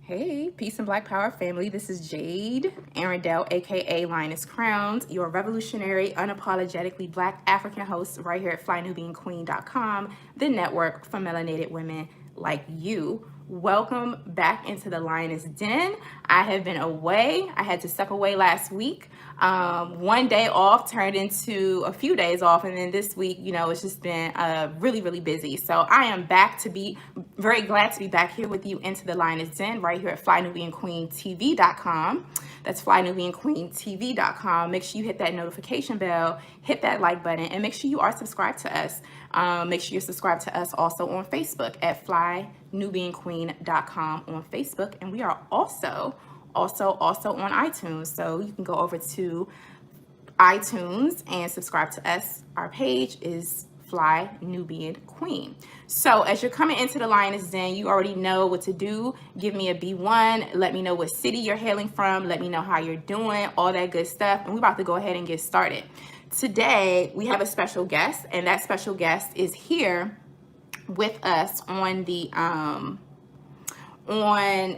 Hey, peace and black power family. This is Jade Arendelle, aka Lioness Crowned, your revolutionary, unapologetically black African host right here at flynubianqueen.com, the network for melanated women like you. Welcome back into the Lioness Den. I have been away. I had to step away last week. One day off turned into a few days off, and then this week, it's just been really, really busy. So I am back to be very glad to be back here with you into the Lioness Den right here at flynubianqueentv.com. That's flynubianqueentv.com. Make sure you hit that notification bell, hit that like button, and make sure you are subscribed to us. Make sure you're subscribed to us also on Facebook at flynubianqueen.com on Facebook, and we are also on iTunes. So you can go over to iTunes and subscribe to us. Our page is Fly Nubian Queen. So as you're coming into the Lioness Den, you already know what to do. Give me a B1. Let me know what city you're hailing from. Let me know how you're doing, all that good stuff. And we're about to go ahead and get started. Today, we have a special guest, and that special guest is here with us on the on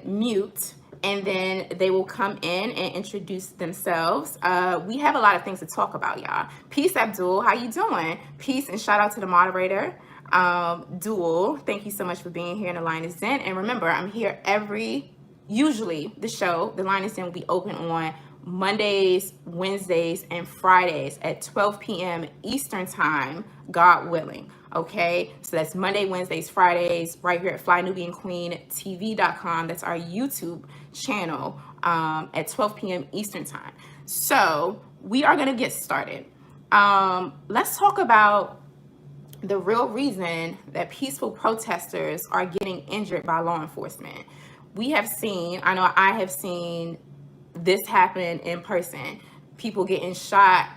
mute, and then they will come in and introduce themselves. We have a lot of things to talk about, y'all. Peace, Abdul. How you doing? Peace, and shout out to the moderator, Dual. Thank you so much for being here in the Lioness Den. And remember, I'm here usually the show, the Lioness Den, will be open on Mondays, Wednesdays, and Fridays at 12 p.m. Eastern Time, God willing. Okay, so that's Monday, Wednesdays, Fridays, right here at flynubianqueentv.com. That's our YouTube channel at 12 p.m. Eastern Time. So we are going to get started. Let's talk about the real reason that peaceful protesters are getting injured by law enforcement. I have seen this happen in person. People getting shot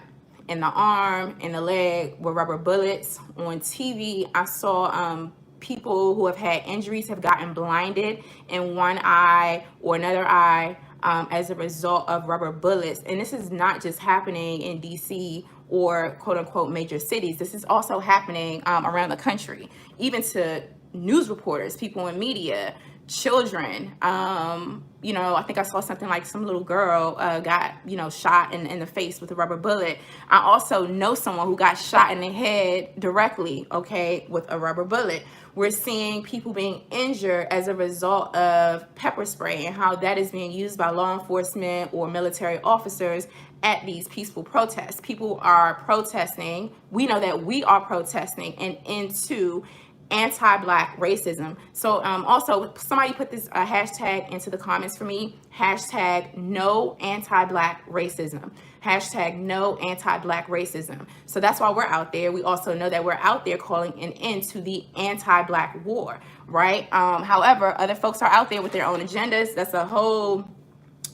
in the arm, in the leg with rubber bullets. On TV, I saw people who have had injuries have gotten blinded in one eye or another eye as a result of rubber bullets. And this is not just happening in DC or quote unquote major cities. This is also happening around the country, even to news reporters, people in media, children. I think I saw something like some little girl got, shot in the face with a rubber bullet. I also know someone who got shot in the head directly, with a rubber bullet. We're seeing people being injured as a result of pepper spray and how that is being used by law enforcement or military officers at these peaceful protests. People are protesting. We know that we are protesting and into anti-black racism. So also somebody put this hashtag into the comments for me, hashtag no anti-black racism, hashtag no anti-black racism. So that's why we're out there. We also know that we're out there calling an end to the anti-black war, right? However, other folks are out there with their own agendas. That's a whole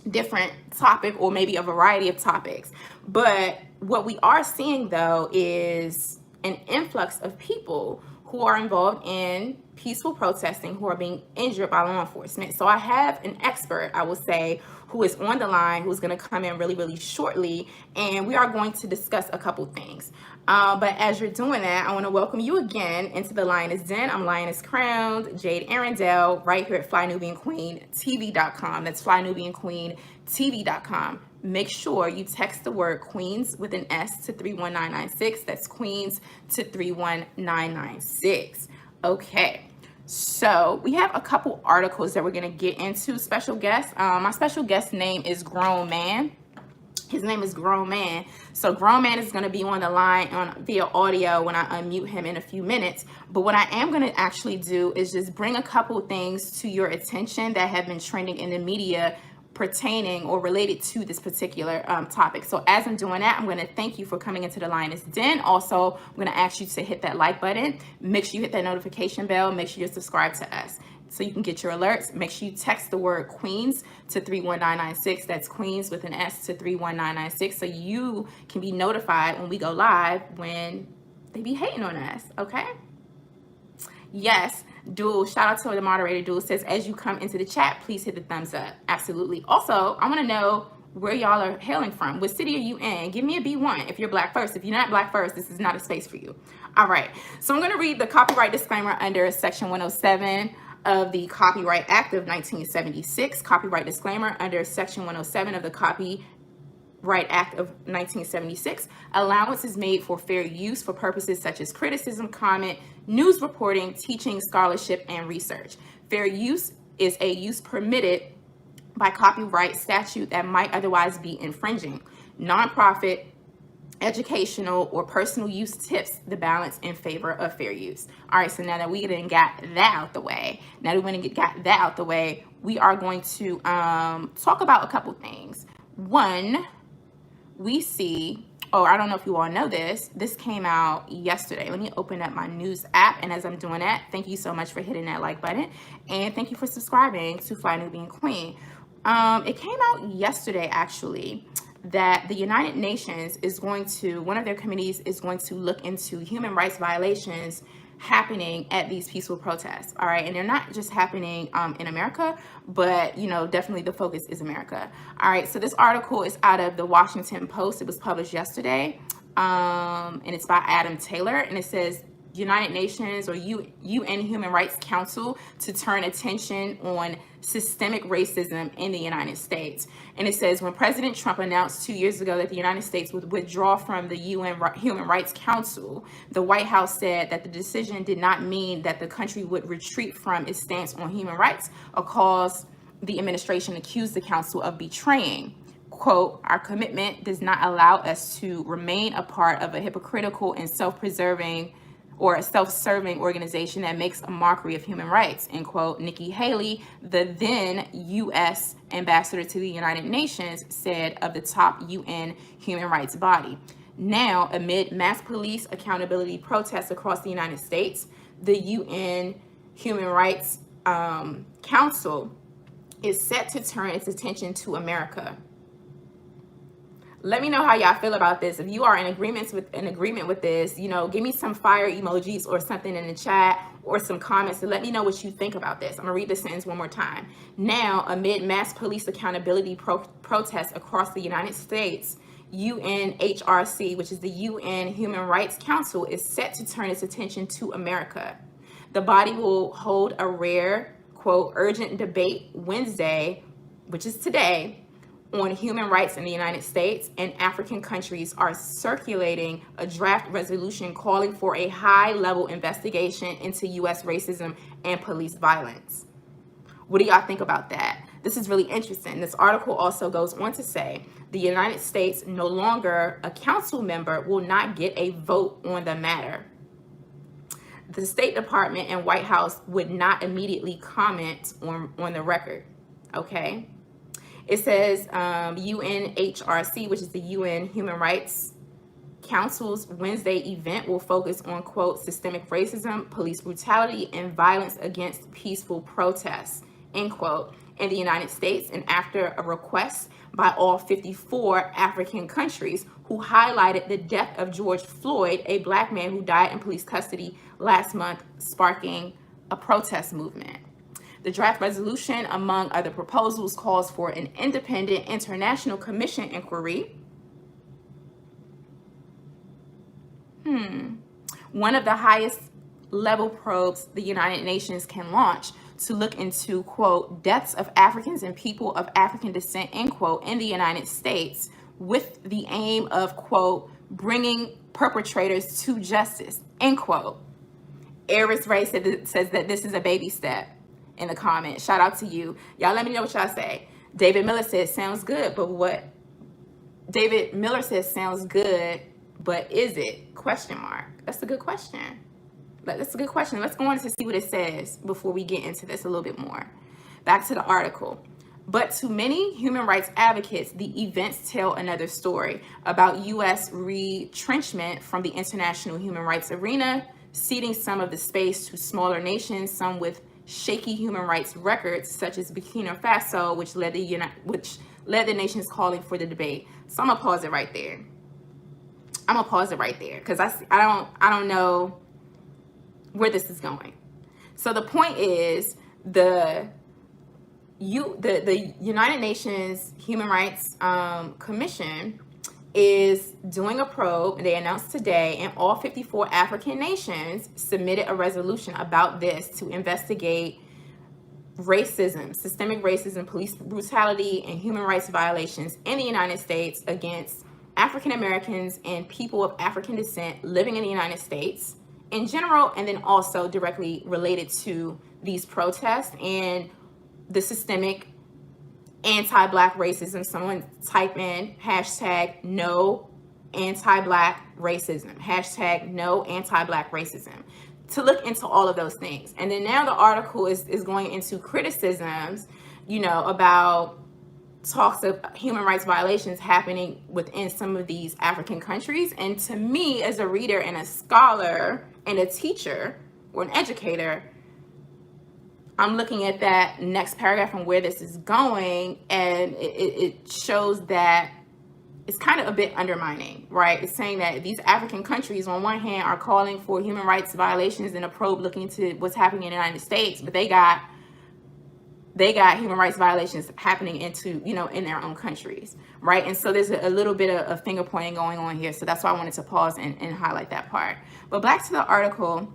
different topic, or maybe a variety of topics. But what we are seeing though is an influx of people who are involved in peaceful protesting, who are being injured by law enforcement. So I have an expert, I will say, who is on the line, who's going to come in really, really shortly, and we are going to discuss a couple things. But as you're doing that, I want to welcome you again into the Lioness Den. I'm Lioness Crowned, Jade Arendelle, right here at flynubianqueentv.com. That's flynubianqueentv.com. Make sure you text the word Queens with an S to 31996. That's Queens to 31996. Okay, so we have a couple articles that we're going to get into. Special guest. My special guest name is Grown Man. His name is Grown Man. So Grown Man is going to be on the line via audio when I unmute him in a few minutes. But what I am going to actually do is just bring a couple things to your attention that have been trending in the media pertaining or related to this particular topic. So as I'm doing that, I'm going to thank you for coming into the Lioness Den. Also, I'm going to ask you to hit that like button. Make sure you hit that notification bell. Make sure you're subscribed to us so you can get your alerts. Make sure you text the word Queens to 31996. That's Queens with an S to 31996, so you can be notified when we go live when they be hating on us, okay? Yes. Dual, shout out to the moderator. Dual says, as you come into the chat, please hit the thumbs up. Absolutely. Also, I want to know where y'all are hailing from. What city are you in? Give me a B1 if you're Black first. If you're not Black first, this is not a space for you. All right. So I'm going to read the copyright disclaimer under section 107. of the Copyright Act of 1976, copyright disclaimer under Section 107 of the Copyright Act of 1976, allowance is made for fair use for purposes such as criticism, comment, news reporting, teaching, scholarship, and research. Fair use is a use permitted by copyright statute that might otherwise be infringing. Nonprofit, educational, or personal use tips the balance in favor of fair use. All right, so now that we done got that out the way, we are going to talk about a couple things. One, we see, I don't know if you all know this came out yesterday. Let me open up my news app, and as I'm doing that, thank you so much for hitting that like button, and thank you for subscribing to Fly Nubian Queen. It came out yesterday, actually, that the United Nations is going to, one of their committees is going to look into human rights violations happening at these peaceful protests. All right, and they're not just happening in America, but definitely the focus is America. All right, so this article is out of the Washington Post. It was published yesterday, and it's by Adam Taylor, and it says United Nations or UN Human Rights Council to turn attention on systemic racism in the United States. And it says, when President Trump announced 2 years ago that the United States would withdraw from the UN Human Rights Council, the White House said that the decision did not mean that the country would retreat from its stance on human rights or cause the administration accused the council of betraying. Quote, our commitment does not allow us to remain a part of a hypocritical and self-preserving or a self-serving organization that makes a mockery of human rights, end quote. Nikki Haley, the then U.S. ambassador to the United Nations, said of the top UN human rights body. Now, amid mass police accountability protests across the United States, the UN Human Rights Council is set to turn its attention to America. Let me know how y'all feel about this. If you are in agreement with this, give me some fire emojis or something in the chat or some comments and let me know what you think about this. I'm gonna read the sentence one more time. Now, amid mass police accountability protests across the United States, UNHRC, which is the UN Human Rights Council, is set to turn its attention to America. The body will hold a rare, quote, urgent debate Wednesday, which is today, on human rights in the United States, and African countries are circulating a draft resolution calling for a high-level investigation into U.S. racism and police violence. What do y'all think about that? This is really interesting. This article also goes on to say the United States, no longer a council member, will not get a vote on the matter. The State Department and White House would not immediately comment on the record, okay? It says UNHRC, which is the UN Human Rights Council's Wednesday event, will focus on, quote, systemic racism, police brutality, and violence against peaceful protests, end quote, in the United States, and after a request by all 54 African countries who highlighted the death of George Floyd, a black man who died in police custody last month, sparking a protest movement. The draft resolution, among other proposals, calls for an independent international commission inquiry. One of the highest level probes the United Nations can launch to look into, quote, deaths of Africans and people of African descent, end quote, in the United States, with the aim of, quote, bringing perpetrators to justice, end quote. Eris Ray says that this is a baby step. In the comments, shout out to you. Y'all let me know what y'all say. David Miller says, sounds good, but what? David Miller says, sounds good, but is it? Question mark. That's a good question. That's a good question. Let's go on to see what it says before we get into this a little bit more. Back to the article. But to many human rights advocates, the events tell another story about U.S. retrenchment from the international human rights arena, ceding some of the space to smaller nations, some with shaky human rights records, such as Burkina Faso, which led the nations calling for the debate. So I'm gonna pause it right there. Because I don't know where this is going. So the point is the United Nations Human Rights Commission is doing a probe, and they announced today, and all 54 African nations submitted a resolution about this to investigate racism, systemic racism, police brutality, and human rights violations in the United States against African Americans and people of African descent living in the United States in general, and then also directly related to these protests and the systemic anti-Black racism. Someone type in hashtag no anti-Black racism, hashtag no anti-Black racism, to look into all of those things. And then now the article is going into criticisms, about talks of human rights violations happening within some of these African countries. And to me, as a reader and a scholar and a teacher or an educator, I'm looking at that next paragraph and where this is going, and it shows that it's kind of a bit undermining, right? It's saying that these African countries, on one hand, are calling for human rights violations and a probe looking into what's happening in the United States, but they got human rights violations happening in their own countries, right? And so there's a little bit of finger pointing going on here. So that's why I wanted to pause and highlight that part. But back to the article.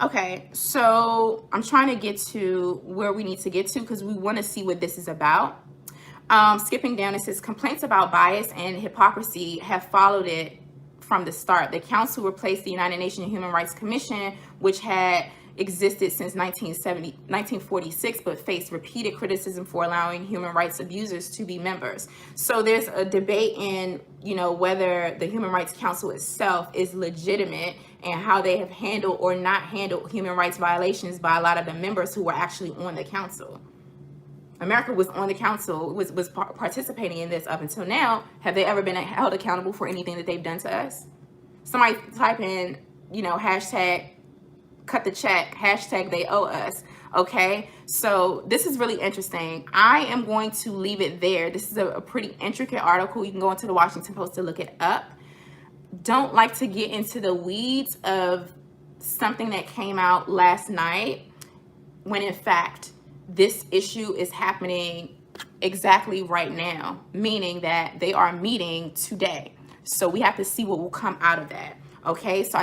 Okay, so I'm trying to get to where we need to get to because we want to see what this is about. Skipping down, it says complaints about bias and hypocrisy have followed it from the start. The council replaced the United Nations Human Rights Commission, which had existed since 1946, but faced repeated criticism for allowing human rights abusers to be members. So there's a debate in, whether the Human Rights Council itself is legitimate and how they have handled or not handled human rights violations by a lot of the members who were actually on the council. America was on the council, was participating in this up until now. Have they ever been held accountable for anything that they've done to us? Somebody type in, hashtag cut the check, hashtag they owe us. Okay, so this is really interesting. I am going to leave it there. This is a pretty intricate article. You can go into the Washington Post to look it up. Don't like to get into the weeds of something that came out last night when in fact this issue is happening exactly right now, meaning that they are meeting today. So we have to see what will come out of that. Okay, so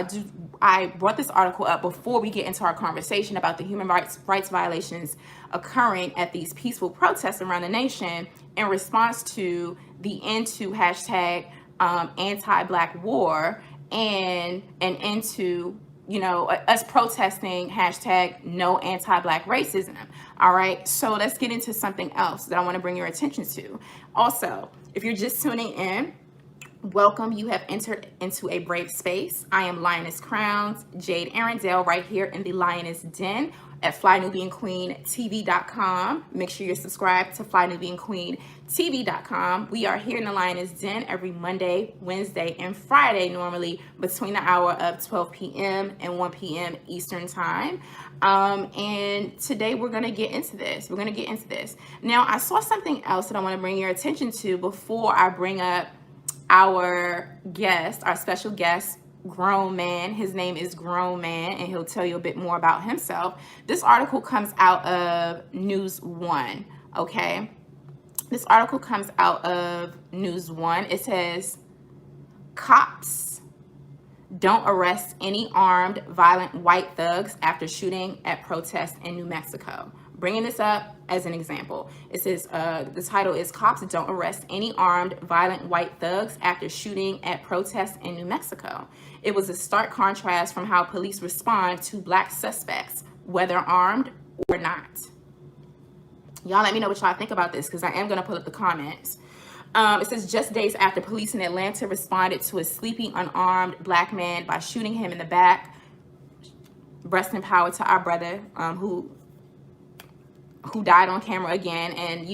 I brought this article up before we get into our conversation about the human rights violations occurring at these peaceful protests around the nation in response to the end to hashtag anti-Black war and into us protesting hashtag no anti-Black racism. All right, so let's get into something else that I want to bring your attention to. Also, if you're just tuning in, welcome. You have entered into a brave space. I am Lioness Crowns, Jade Arundel, right here in the Lioness Den at FlyNubianQueenTV.com. Make sure you're subscribed to FlyNubianQueenTV.com. We are here in the Lioness Den every Monday, Wednesday, and Friday, normally between the hour of 12 p.m. and 1 p.m. Eastern Time. And today we're going to get into this. Now, I saw something else that I want to bring your attention to before I bring up our special guest, Grown Man. His name is Grown Man, and he'll tell you a bit more about himself. This article comes out of News One, okay? This article comes out of News One. It says, cops don't arrest any armed, violent white thugs after shooting at protests in New Mexico. Bringing this up as an example. It says, the title is Cops Don't Arrest Any Armed, Violent White Thugs After Shooting at Protests in New Mexico. It was a stark contrast from how police respond to Black suspects, whether armed or not. Y'all let me know what y'all think about this, because I am going to pull up the comments. It says, just days after police in Atlanta responded to a sleeping unarmed Black man by shooting him in the back. Rest in power to our brother who died on camera again, and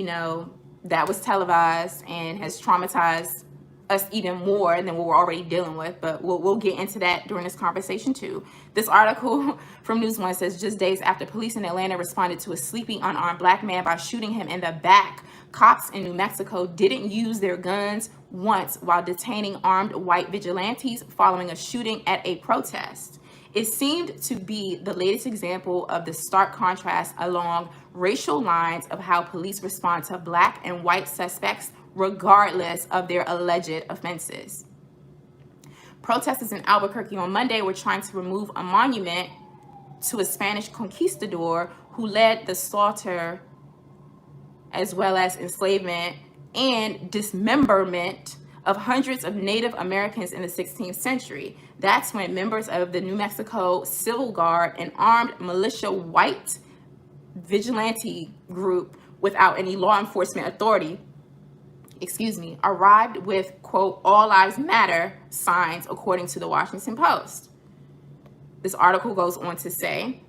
that was televised and has traumatized us even more than what we're already dealing with, but we'll get into that during this conversation too. This article from News One says, just days after police in Atlanta responded to a sleeping unarmed Black man by shooting him in the back, cops in New Mexico didn't use their guns once while detaining armed white vigilantes following a shooting at a protest. It seemed to be the latest example of the stark contrast along racial lines of how police respond to Black and white suspects regardless of their alleged offenses. Protesters in Albuquerque on Monday were trying to remove a monument to a Spanish conquistador who led the slaughter as well as enslavement and dismemberment of hundreds of Native Americans in the 16th century. That's when members of the New Mexico Civil Guard, an armed militia white vigilante group without any law enforcement authority, arrived with, quote, "All Lives Matter" signs, according to the Washington Post. This article goes on to say,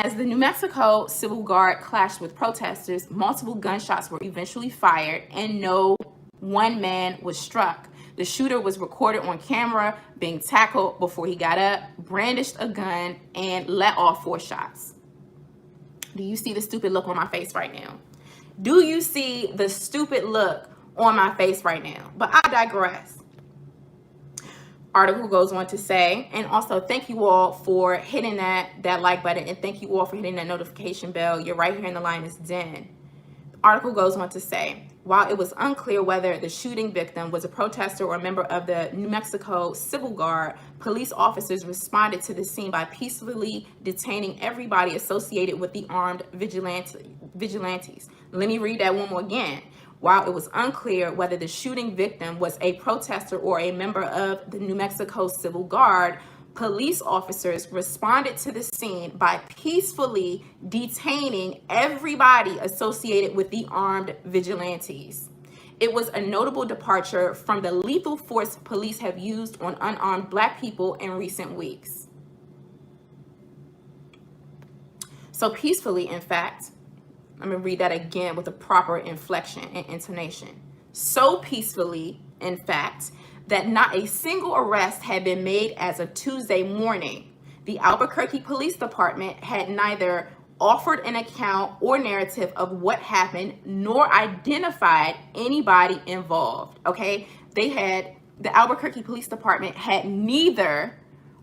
as the New Mexico Civil Guard clashed with protesters, multiple gunshots were eventually fired and no one man was struck. The shooter was recorded on camera being tackled before he got up, brandished a gun, and let off 4 shots. Do you see the stupid look on my face right now? Do you see the stupid look on my face right now? But I digress. Article goes on to say, and also thank you all for hitting that like button, and thank you all for hitting that notification bell. You're right here in the Lioness Den. The article goes on to say, while it was unclear whether the shooting victim was a protester or a member of the New Mexico Civil Guard, police officers responded to the scene by peacefully detaining everybody associated with the armed vigilantes. Let me read that one more again. While it was unclear whether the shooting victim was a protester or a member of the New Mexico Civil Guard, police officers responded to the scene by peacefully detaining everybody associated with the armed vigilantes. It was a notable departure from the lethal force police have used on unarmed Black people in recent weeks. So peacefully, in fact, let me read that again with a proper inflection and intonation. So peacefully, in fact, that not a single arrest had been made as of Tuesday morning. The Albuquerque Police Department had neither offered an account or narrative of what happened, nor identified anybody involved. Okay, the Albuquerque Police Department had neither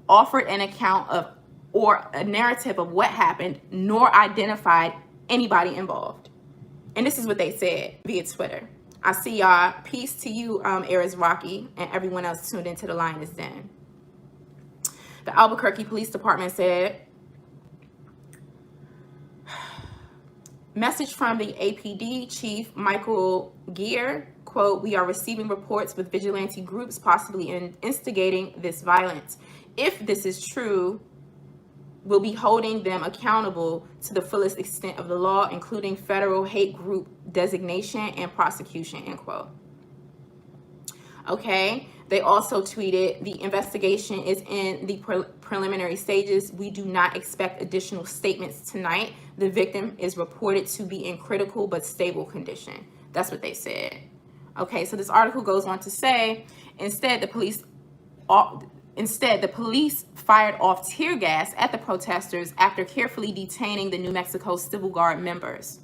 offered an account of or a narrative of what happened, nor identified anybody involved. And this is what they said via Twitter. I see y'all. Peace to you, Aries Rocky, and everyone else tuned into the Lioness Den. The Albuquerque Police Department said, message from the APD Chief Michael Gear, quote, "We are receiving reports with vigilante groups possibly instigating this violence. If this is true, we'll be holding them accountable to the fullest extent of the law, including federal hate group designation and prosecution," end quote. Okay, they also tweeted, the investigation is in the preliminary stages. We do not expect additional statements tonight. The victim is reported to be in critical but stable condition. That's what they said. Okay, so this article goes on to say, instead, the police fired off tear gas at the protesters after carefully detaining the New Mexico Civil Guard members.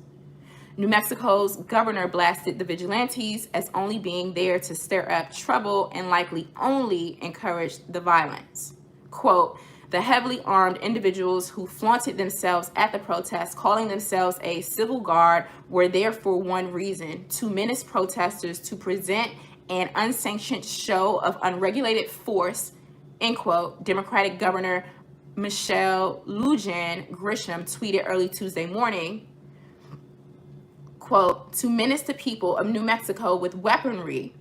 New Mexico's governor blasted the vigilantes as only being there to stir up trouble and likely only encourage the violence. Quote, "The heavily armed individuals who flaunted themselves at the protest, calling themselves a civil guard, were there for one reason: to menace protesters, to present an unsanctioned show of unregulated force," end quote. Democratic Governor Michelle Lujan Grisham tweeted early Tuesday morning, quote, "To menace the people of New Mexico with weaponry,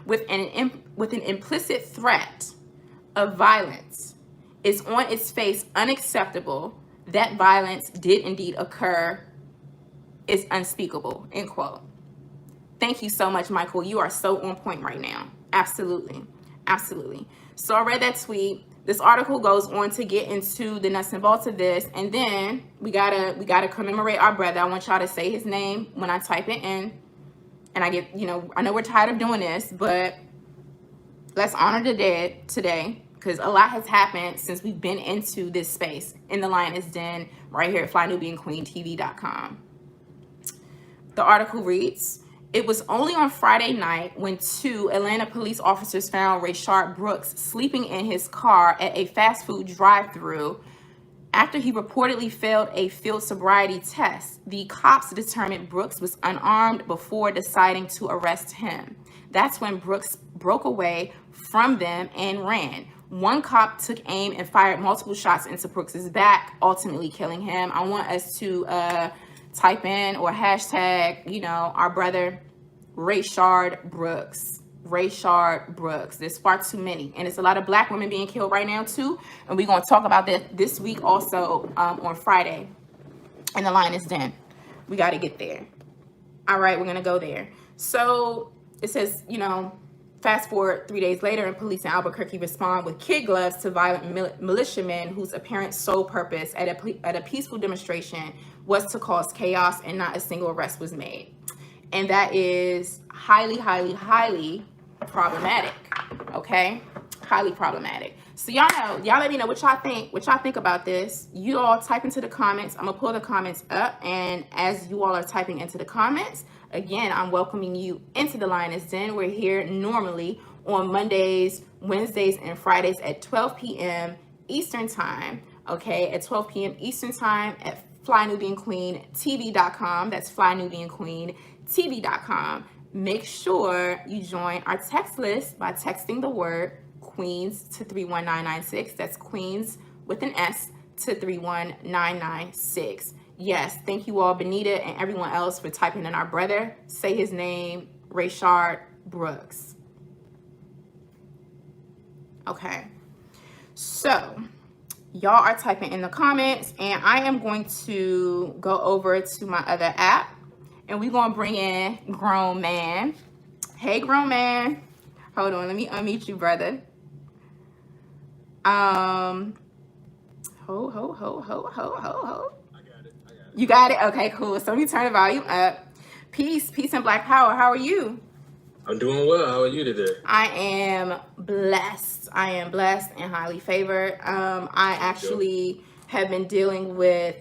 with an implicit threat of violence, is on its face unacceptable. That violence did indeed occur, is unspeakable," end quote. Thank you so much, Michael. You are so on point right now. Absolutely. Absolutely. So I read that tweet. This article goes on to get into the nuts and bolts of this, and then we gotta commemorate our brother. I want y'all to say his name when I type it in. And I know we're tired of doing this, but let's honor the dead today, because a lot has happened since we've been into this space in the Lioness Den right here at FlyNubianQueenTV.com. The article reads, "It was only on Friday night when 2 Atlanta police officers found Rayshard Brooks sleeping in his car at a fast food drive-thru after he reportedly failed a field sobriety test. The cops determined Brooks was unarmed before deciding to arrest him. That's when Brooks broke away from them and ran. One cop took aim and fired multiple shots into Brooks's back, ultimately killing him. I want us to type in or hashtag, our brother Rayshard Brooks. Rayshard Brooks. There's far too many, and it's a lot of Black women being killed right now too. And we're going to talk about that this week also on Friday in the Lioness Den. We got to get there. All right, we're going to go there. So it says, fast forward 3 days later, and police in Albuquerque respond with kid gloves to violent militiamen whose apparent sole purpose at a peaceful demonstration was to cause chaos, and not a single arrest was made. And that is highly, highly, highly problematic. Okay? Highly problematic. So y'all let me know what y'all think about this. You all type into the comments. I'm gonna pull the comments up, and as you all are typing into the comments, again, I'm welcoming you into the Lioness Den. We're here normally on Mondays, Wednesdays, and Fridays at 12 p.m. Eastern time. Okay, at 12 p.m. Eastern time at FlyNubianQueenTV.com. That's FlyNubianQueenTV.com. Make sure you join our text list by texting the word Queens to 31996. That's Queens with an S to 31996. Yes, thank you all, Benita and everyone else, for typing in our brother. Say his name, Rayshard Brooks. Okay, so y'all are typing in the comments, and I am going to go over to my other app, and we're going to bring in Grown Man. Hey, Grown Man. Hold on, let me unmute you, brother. Ho. I got it. You got it? Okay, cool. So let me turn the volume up. Peace and Black Power. How are you? I'm doing well. How are you today? I am blessed. And highly favored. I actually have been dealing with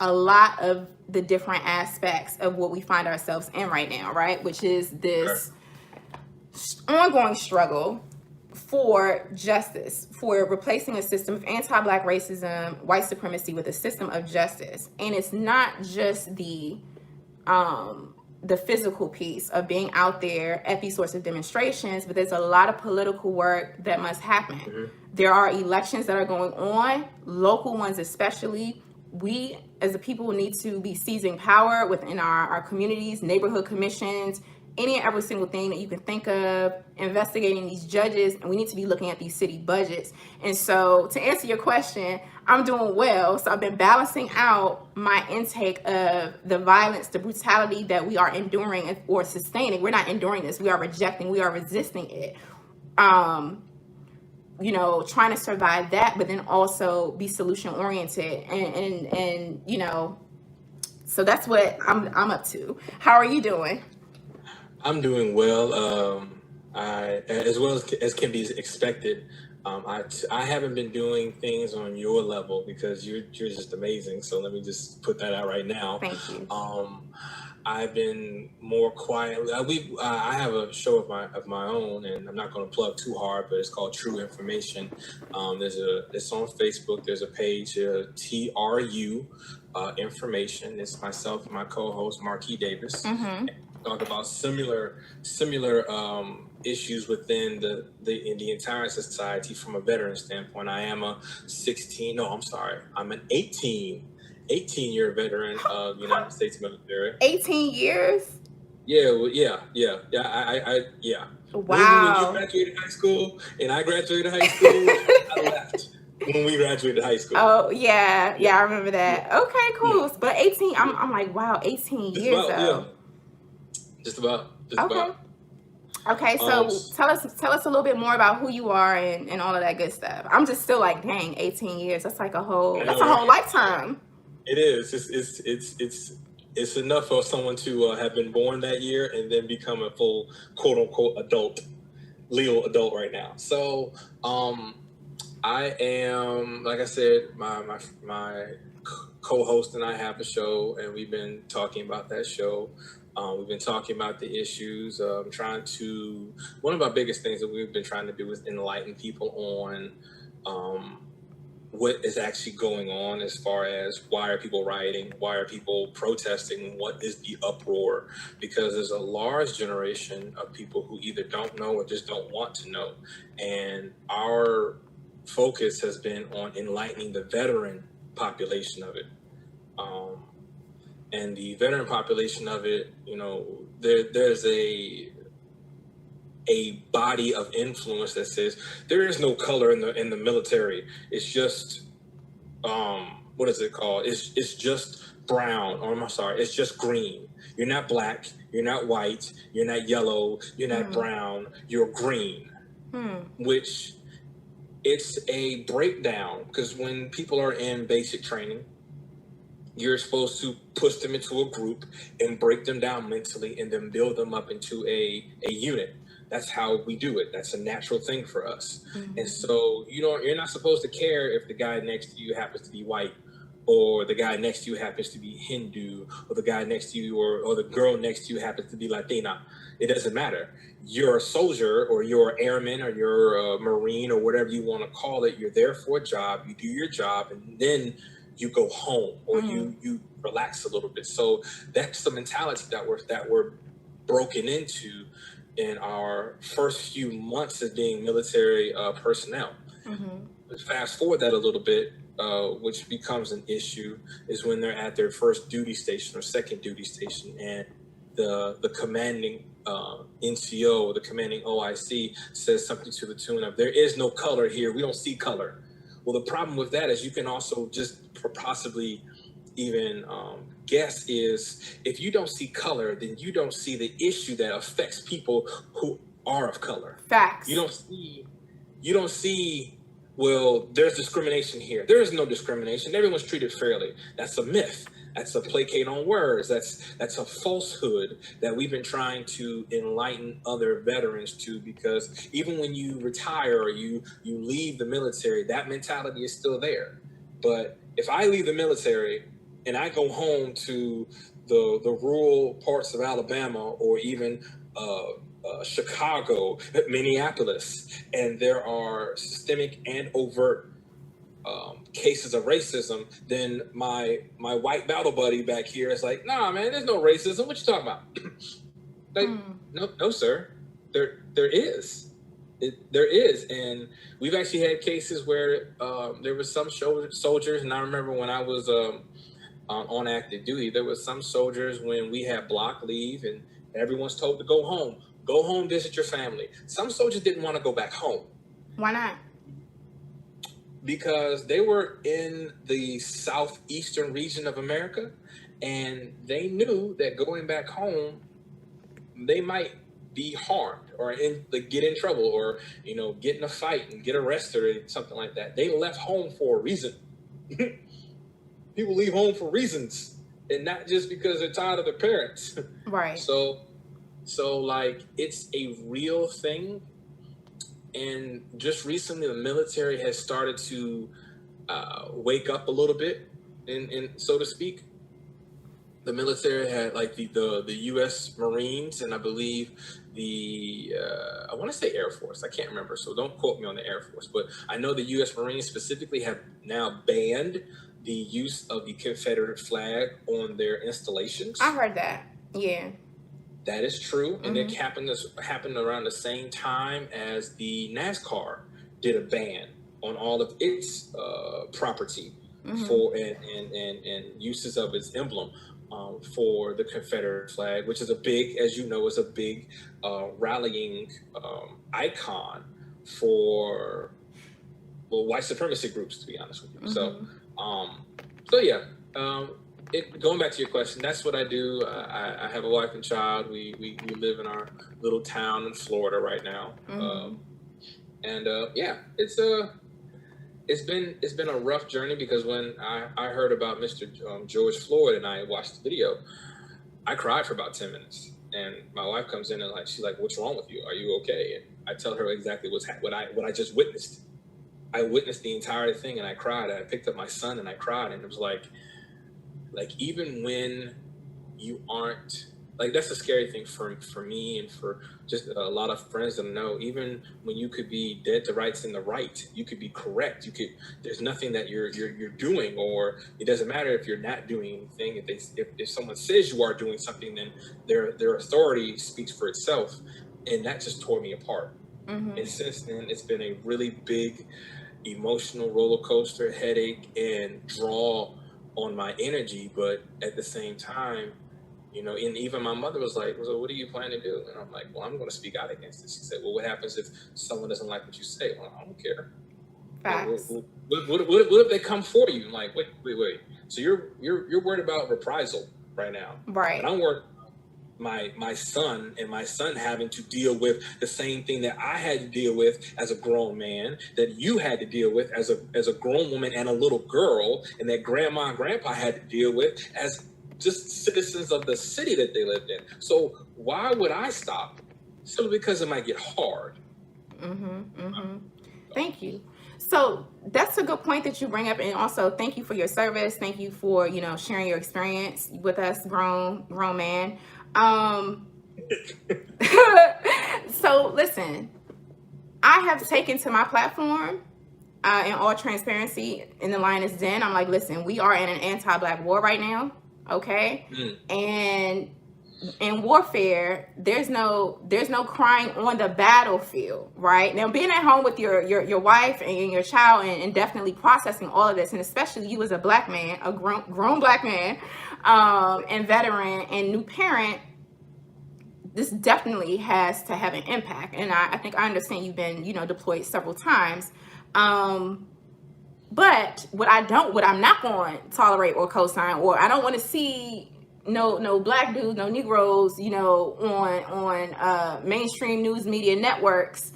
a lot of the different aspects of what we find ourselves in right now, right? Which is this ongoing struggle for justice, for replacing a system of anti-Black racism, white supremacy with a system of justice. And it's not just the physical piece of being out there at these sorts of demonstrations, but there's a lot of political work that must happen. Mm-hmm. There are elections that are going on, local ones especially. We as a people need to be seizing power within our communities, neighborhood commissions, any and every single thing that you can think of, investigating these judges, and we need to be looking at these city budgets. And so to answer your question, I'm doing well. So I've been balancing out my intake of the violence, the brutality that we are enduring or sustaining. We're not enduring this. We are rejecting. We are resisting it. Trying to survive that, but then also be solution oriented. And so that's what I'm up to. How are you doing? I'm doing well. As well as can be expected. I haven't been doing things on your level because you're just amazing. So let me just put that out right now. Thank you. I've been more quietly. I have a show of my own, and I'm not going to plug too hard, but it's called True Information. It's on Facebook. There's a page, TRU Information. It's myself and my co-host Marquis Davis. Mm-hmm. Talk about similar issues within the entire society from a veteran standpoint. I am I'm an 18-year veteran of the United States military. 18 years? Yeah. Wow. When you graduated high school and I graduated high school, I left when we graduated high school. Oh, yeah, I remember that. Yeah. Okay, cool. Yeah. But 18, I'm like, wow, 18 years though. Yeah. Just about. Okay, so tell us a little bit more about who you are and all of that good stuff. I'm just still like, dang, 18 years. That's like a whole lifetime. It is. It's enough for someone to have been born that year and then become a full quote unquote legal adult right now. So I am, like I said, my co-host and I have a show, and we've been talking about that show. We've been talking about the issues. One of our biggest things that we've been trying to do is enlighten people on what is actually going on as far as why are people rioting, why are people protesting, what is the uproar, because there's a large generation of people who either don't know or just don't want to know. And our focus has been on enlightening the veteran population of it. And the veteran population of it, you know, there's a body of influence that says there is no color in the military. It's just what is it called? It's just brown, or I'm sorry, it's just green. You're not black, you're not white, you're not yellow, you're not brown, you're green. Which it's a breakdown, because when people are in basic training, you're supposed to push them into a group and break them down mentally and then build them up into a unit. That's how we do it. That's a natural thing for us. And so you're not supposed to care if the guy next to you happens to be white, or the guy next to you happens to be Hindu, or the guy next to you or the girl next to you happens to be Latina. It doesn't matter. You're a soldier, or you're an airman, or you're a Marine, or whatever you want to call it. You're there for a job. You do your job, and then you go home, or you relax a little bit. So that's the mentality that we're broken into in our first few months of being military personnel. Fast forward that a little bit, which becomes an issue, is when they're at their first duty station or second duty station, and the commanding NCO or the commanding OIC says something to the tune of, "There is no color here. We don't see color." Well, the problem with that is you can also just possibly even guess is, if you don't see color, then you don't see the issue that affects people who are of color. Facts. You don't see, well, there's discrimination here. There is no discrimination. Everyone's treated fairly. That's a myth. That's a placate on words. That's a falsehood that we've been trying to enlighten other veterans to, because even when you retire or you leave the military, that mentality is still there. But if I leave the military and I go home to the rural parts of Alabama, or even Chicago, Minneapolis, and there are systemic and overt cases of racism, then my white battle buddy back here is like, "Nah, man, there's no racism. What you talking about?" Like, no, sir, there is. There is, and we've actually had cases where there was some soldiers, and I remember when I was on active duty, there was some soldiers when we had block leave and everyone's told to go home, visit your family. Some soldiers didn't want to go back home. Why not? Because they were in the southeastern region of America, and they knew that going back home, they might be harmed or get in trouble, or get in a fight and get arrested or something like that. They left home for a reason. People leave home for reasons, and not just because they're tired of their parents. Right. So like, it's a real thing. And just recently, the military has started to wake up a little bit, in so to speak. The military had, like, the U.S. Marines, and I believe I want to say Air Force. I can't remember, so don't quote me on the Air Force. But I know the U.S. Marines specifically have now banned the use of the Confederate flag on their installations. I heard that. Yeah. That is true, and it happened around the same time as the NASCAR did a ban on all of its property for and uses of its emblem for the Confederate flag, which is a big, as you know, is a big rallying icon for white supremacy groups, to be honest with you. So yeah. Going back to your question, that's what I do. I have a wife and child. We live in our little town in Florida right now, yeah, it's been a rough journey, because when I heard about Mr. George Floyd and I watched the video, I cried for about 10 minutes. And my wife comes in and she's like, "What's wrong with you? Are you okay?" And I tell her exactly what I just witnessed. I witnessed the entire thing, and I cried. I picked up my son and I cried, and it was like, even when you aren't like that's a scary thing for me and for just a lot of friends that I know. Even when you could be dead to rights in the right, you could be correct. You could. There's nothing that you're doing, or it doesn't matter if you're not doing anything. If someone says you are doing something, then their authority speaks for itself, and that just tore me apart. And since then, it's been a really big emotional roller coaster, headache, and draw on my energy. But at the same time, and even my mother was like, "So what do you plan to do?" And I'm like, "Well, I'm going to speak out against this." She said, "Well, what happens if someone doesn't like what you say?" Well, I don't care. Facts. What if they come for you? I'm like, wait. So you're worried about reprisal right now, Right. but I'm worried my son and my son having to deal with the same thing that I had to deal with as a grown man, that you had to deal with as a grown woman and a little girl, and that grandma and grandpa had to deal with as just citizens of the city that they lived in. So why would I stop? Simply because it might get hard. Thank you. So that's a good point that you bring up, and also thank you for your service. Thank you for sharing your experience with us, grown man. So listen, I have taken to my platform, in all transparency, in the Lioness Den. I'm like, listen, we are in an anti-Black war right now, okay? And in warfare, there's no crying on the battlefield, right? Now, being at home with your wife and your child, and definitely processing all of this, and especially you as a Black man, a grown Black man, and veteran and new parent, this definitely has to have an impact. And I think I understand you've been deployed several times. But what I'm not going to tolerate or co-sign, or I don't want to see no Black dudes, no Negroes, on mainstream news media networks,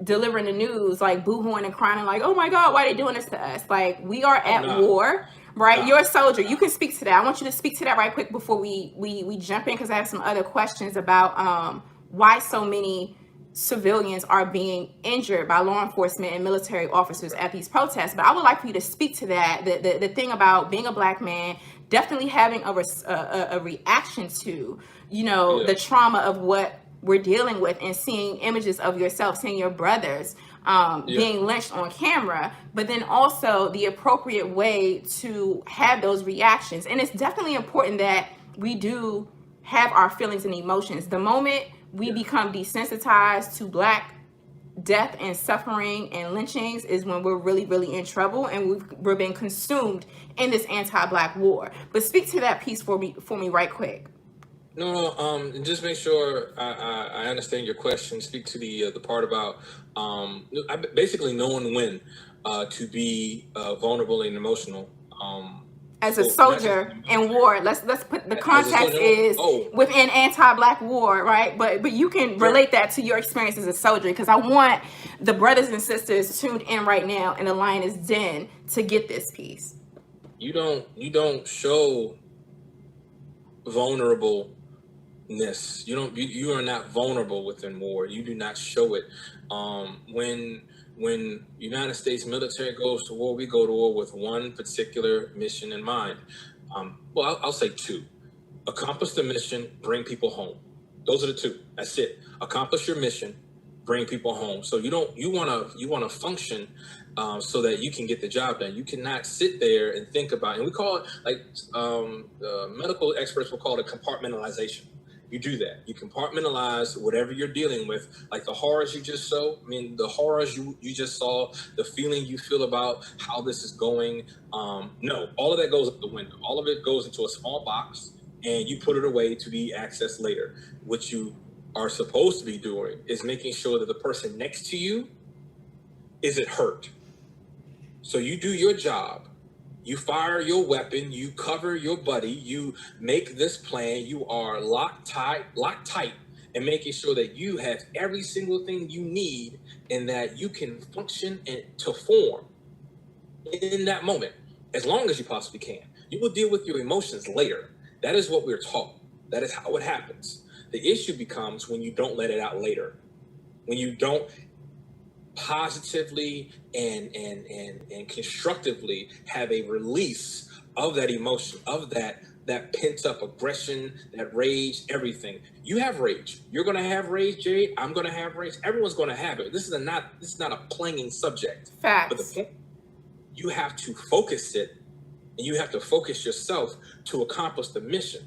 delivering the news, like boohooing and crying, like, oh my God, why are they doing this to us? Like, we are at war, right? No. You're a soldier. You can speak to that. I want you to speak to that right quick before we jump in, because I have some other questions about why so many civilians are being injured by law enforcement and military officers at these protests. But I would like for you to speak to that, the thing about being a Black man, definitely having a reaction to, the trauma of what we're dealing with, and seeing images of yourself, seeing your brothers being lynched on camera, but then also the appropriate way to have those reactions. And it's definitely important that we do have our feelings and emotions. The moment we become desensitized to Black death and suffering and lynchings is when we're really, really in trouble, and we're being consumed in this anti-Black war. But speak to that piece for me right quick. No, just make sure I understand your question. Speak to the part about basically knowing when to be vulnerable and emotional. As a soldier in war, let's put the context is within anti-Black war, right? But you can relate that to your experience as a soldier, because I want the brothers and sisters tuned in right now in the Lioness Den to get this piece. You don't show vulnerableness. You are not vulnerable within war. You do not show it. When United States military goes to war, we go to war with one particular mission in mind. Well, I'll say two: accomplish the mission, bring people home. Those are the two. That's it. Accomplish your mission, bring people home. So you want to function so that you can get the job done. You cannot sit there and think about, and we call it, like medical experts will call it compartmentalization. You do that. You compartmentalize whatever you're dealing with, like the horrors you just saw. The horrors you just saw, the feeling you feel about how this is going. No, all of that goes out the window. All of it goes into a small box, and you put it away to be accessed later. What you are supposed to be doing is making sure that the person next to you isn't hurt. So you do your job. You fire your weapon, you cover your buddy, you make this plan, you are locked tight, and making sure that you have every single thing you need and that you can function and to form in that moment, as long as you possibly can. You will deal with your emotions later. That is what we're taught. That is how it happens. The issue becomes when you don't let it out later, when you don't positively and constructively have a release of that emotion, of that that pent up aggression, that rage, everything. You have rage. You're gonna have rage, Jay. I'm gonna have rage. Everyone's gonna have it. This is not a clanging subject. Facts. But the point, you have to focus it, and you have to focus yourself to accomplish the mission.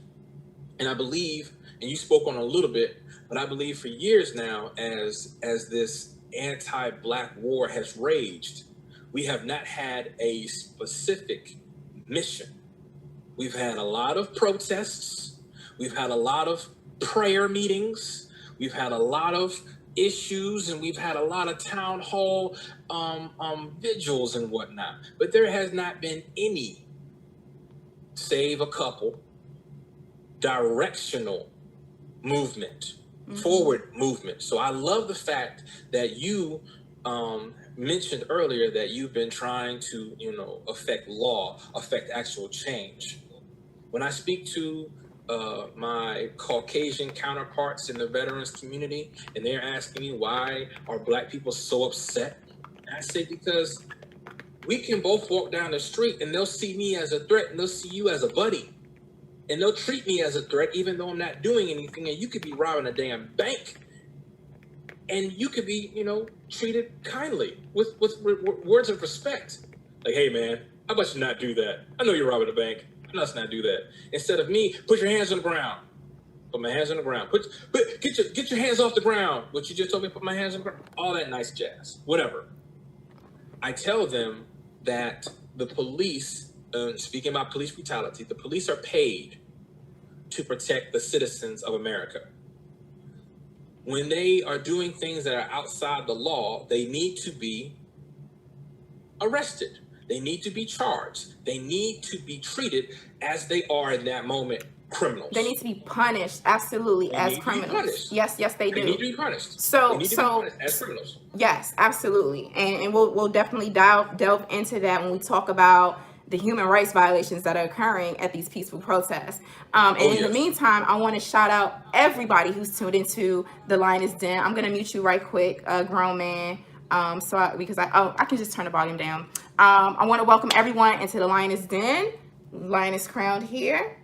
And I believe, and you spoke on a little bit, but I believe for years now, as this anti-Black war has raged, we have not had a specific mission. We've had a lot of protests. We've had a lot of prayer meetings. We've had a lot of issues, and we've had a lot of town hall vigils and whatnot. But there has not been any, save a couple, directional movement, forward movement. So I love the fact that you mentioned earlier that you've been trying to, affect law, affect actual change. When I speak to my Caucasian counterparts in the veterans community, and they're asking me why are Black people so upset, I say because we can both walk down the street and they'll see me as a threat and they'll see you as a buddy. And they'll treat me as a threat even though I'm not doing anything. And you could be robbing a damn bank and you could be, treated kindly with words of respect. Like, hey man, how about you not do that? I know you're robbing a bank. Let's not do that. Instead of me, put your hands on the ground. Put my hands on the ground. Get your hands off the ground. What you just told me, put my hands on the ground. All that nice jazz. Whatever. I tell them that the police, speaking about police brutality, the police are paid to protect the citizens of America. When they are doing things that are outside the law, they need to be arrested. They need to be charged. They need to be treated as they are in that moment, criminals. They need to be punished, absolutely, as criminals. Yes, they do. They need to be punished. So, as criminals. Yes, absolutely, and we'll definitely delve into that when we talk about the human rights violations that are occurring at these peaceful protests. In the meantime, I want to shout out everybody who's tuned into the Lioness Den. I'm gonna mute you right quick, grown man. Because I can just turn the volume down. I want to welcome everyone into the Lioness Den. Lioness crowned here.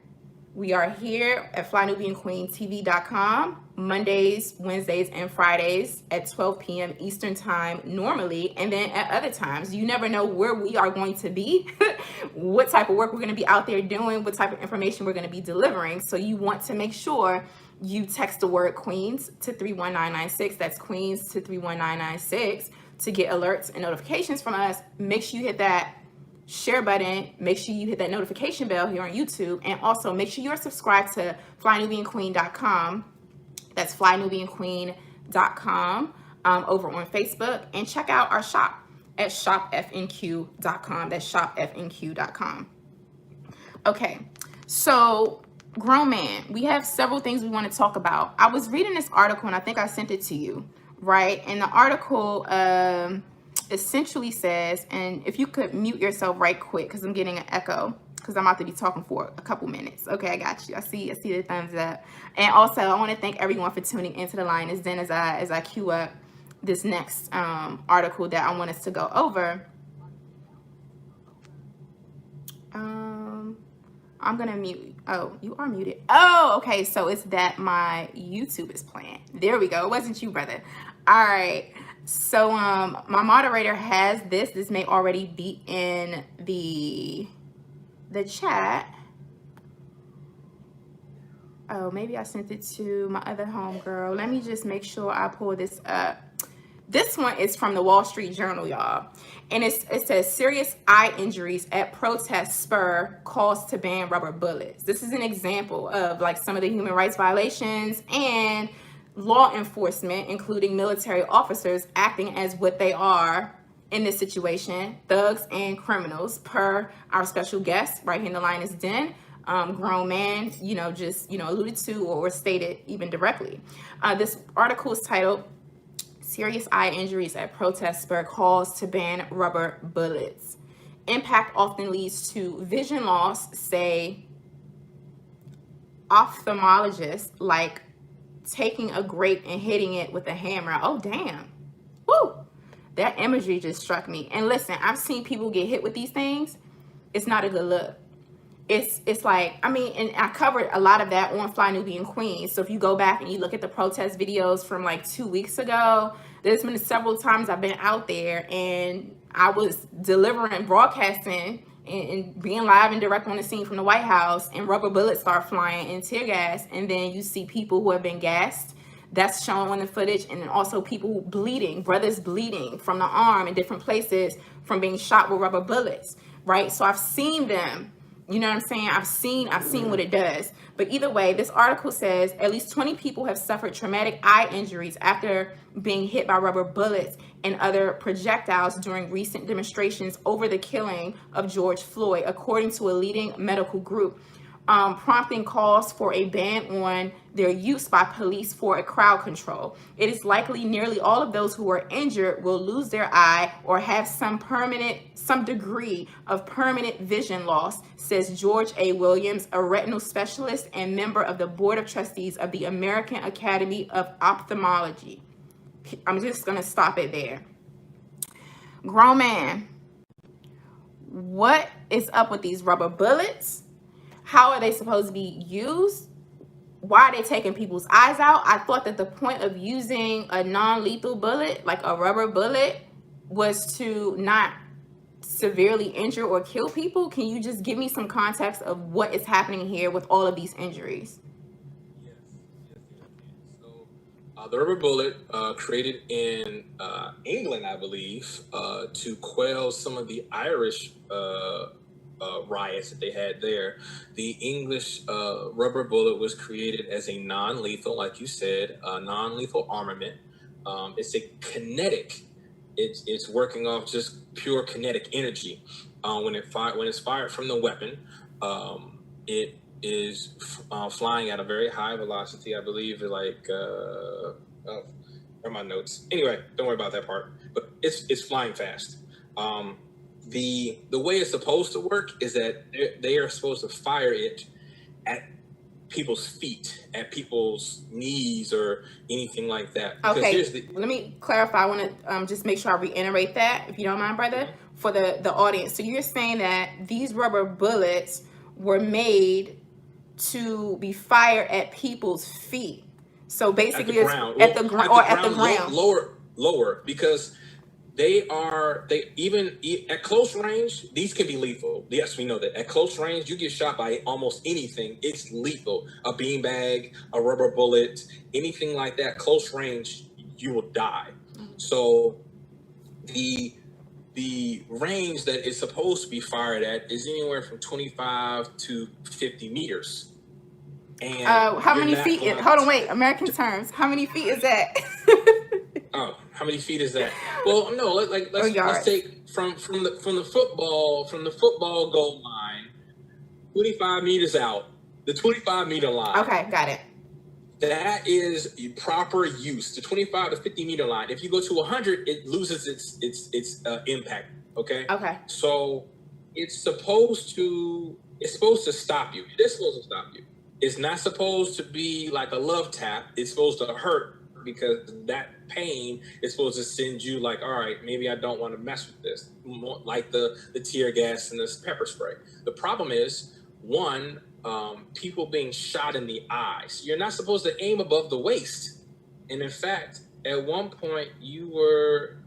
We are here at FlyNubianQueenTV.com Mondays, Wednesdays, and Fridays at 12 p.m. Eastern Time normally, and then at other times. You never know where we are going to be, what type of work we're going to be out there doing, what type of information we're going to be delivering. So you want to make sure you text the word Queens to 31996. That's Queens to 31996 to get alerts and notifications from us. Make sure you hit that share button. Make sure you hit that notification bell here on YouTube, and also make sure you're subscribed to FlyNubianQueen.com. That's FlyNubianQueen.com over on Facebook, and check out our shop at shopfnq.com. That's shopfnq.com. Okay, so grown man, we have several things we want to talk about. I was reading this article, and I think I sent it to you, right? And the article essentially says, and if you could mute yourself right quick because I'm getting an echo because I'm about to be talking for a couple minutes. Okay, I got you. I see the thumbs up. And also, I want to thank everyone for tuning into the Lioness Den as I queue up this next article that I want us to go over. I'm gonna mute. Oh, you are muted. Oh, okay. So it's that my YouTube is playing. There we go. It wasn't you, brother. All right. So my moderator has this. This may already be in the chat. Oh, maybe I sent it to my other homegirl. Let me just make sure I pull this up. This one is from the Wall Street Journal, y'all. And it says serious eye injuries at protests spur calls to ban rubber bullets. This is an example of like some of the human rights violations and law enforcement, including military officers, acting as what they are in this situation, thugs and criminals, per our special guest right here in the Lioness Den, grown man, alluded to or stated even directly. This article is titled Serious Eye Injuries at Protests Spur Calls to Ban Rubber Bullets. Impact often leads to vision loss, say ophthalmologists, like taking a grape and hitting it with a hammer. Oh, damn. Woo! That imagery just struck me. And listen, I've seen people get hit with these things. It's not a good look. it's like, I mean, and I covered a lot of that on Fly Nubian Queen. So if you go back and you look at the protest videos from like 2 weeks ago, there's been several times I've been out there and I was delivering, broadcasting, and being live and direct on the scene from the White House, and rubber bullets start flying and tear gas, and then you see people who have been gassed. That's shown on the footage, and then also people bleeding, brothers bleeding from the arm in different places from being shot with rubber bullets, right? So I've seen them. You know what I'm saying? I've seen what it does. But either way, this article says at least 20 people have suffered traumatic eye injuries after being hit by rubber bullets and other projectiles during recent demonstrations over the killing of George Floyd, according to a leading medical group, prompting calls for a ban on their use by police for a crowd control. It is likely nearly all of those who are injured will lose their eye or have some degree of permanent vision loss, says George A. Williams, a retinal specialist and member of the Board of Trustees of the American Academy of Ophthalmology. I'm just going to stop it there. Grown man, what is up with these rubber bullets? How are they supposed to be used? Why are they taking people's eyes out? I thought that the point of using a non-lethal bullet, like a rubber bullet, was to not severely injure or kill people. Can you just give me some context of what is happening here with all of these injuries? Yes. So the rubber bullet created in England, I believe, to quell some of the Irish riots that they had there. The English rubber bullet was created as a non-lethal, like you said, non-lethal armament. It's a kinetic. It's working off just pure kinetic energy. When it's fired from the weapon, it is flying at a very high velocity. I believe like where are my notes? Anyway, don't worry about that part. But it's flying fast. The way it's supposed to work is that they are supposed to fire it at people's feet, at people's knees, or anything like that. Okay, let me clarify. I want to just make sure I reiterate that, if you don't mind, brother, for the audience. So you're saying that these rubber bullets were made to be fired at people's feet. So basically, at the ground, lower, because they even at close range, these can be lethal. Yes, we know that. At close range, you get shot by almost anything, it's lethal. A beanbag, a rubber bullet, anything like that, close range, you will die. So the range that it's supposed to be fired at is anywhere from 25 to 50 meters. And how many feet? Hold on, wait. American terms. How many feet is that? Oh, how many feet is that? Well, no. Let's take from the football goal line, 25 meters out, the 25-meter line. Okay, got it. That is proper use. The 25 to 50 meter line. If you go to 100, it loses its impact. Okay. Okay. So it's supposed to stop you. It is supposed to stop you. It's not supposed to be like a love tap. It's supposed to hurt, because that pain is supposed to send you like, all right, maybe I don't want to mess with this. More like the tear gas and this pepper spray. The problem is, one, people being shot in the eyes. You're not supposed to aim above the waist. And in fact, at one point you were,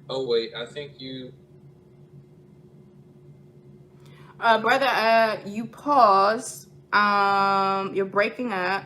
brother, you paused. You're breaking up.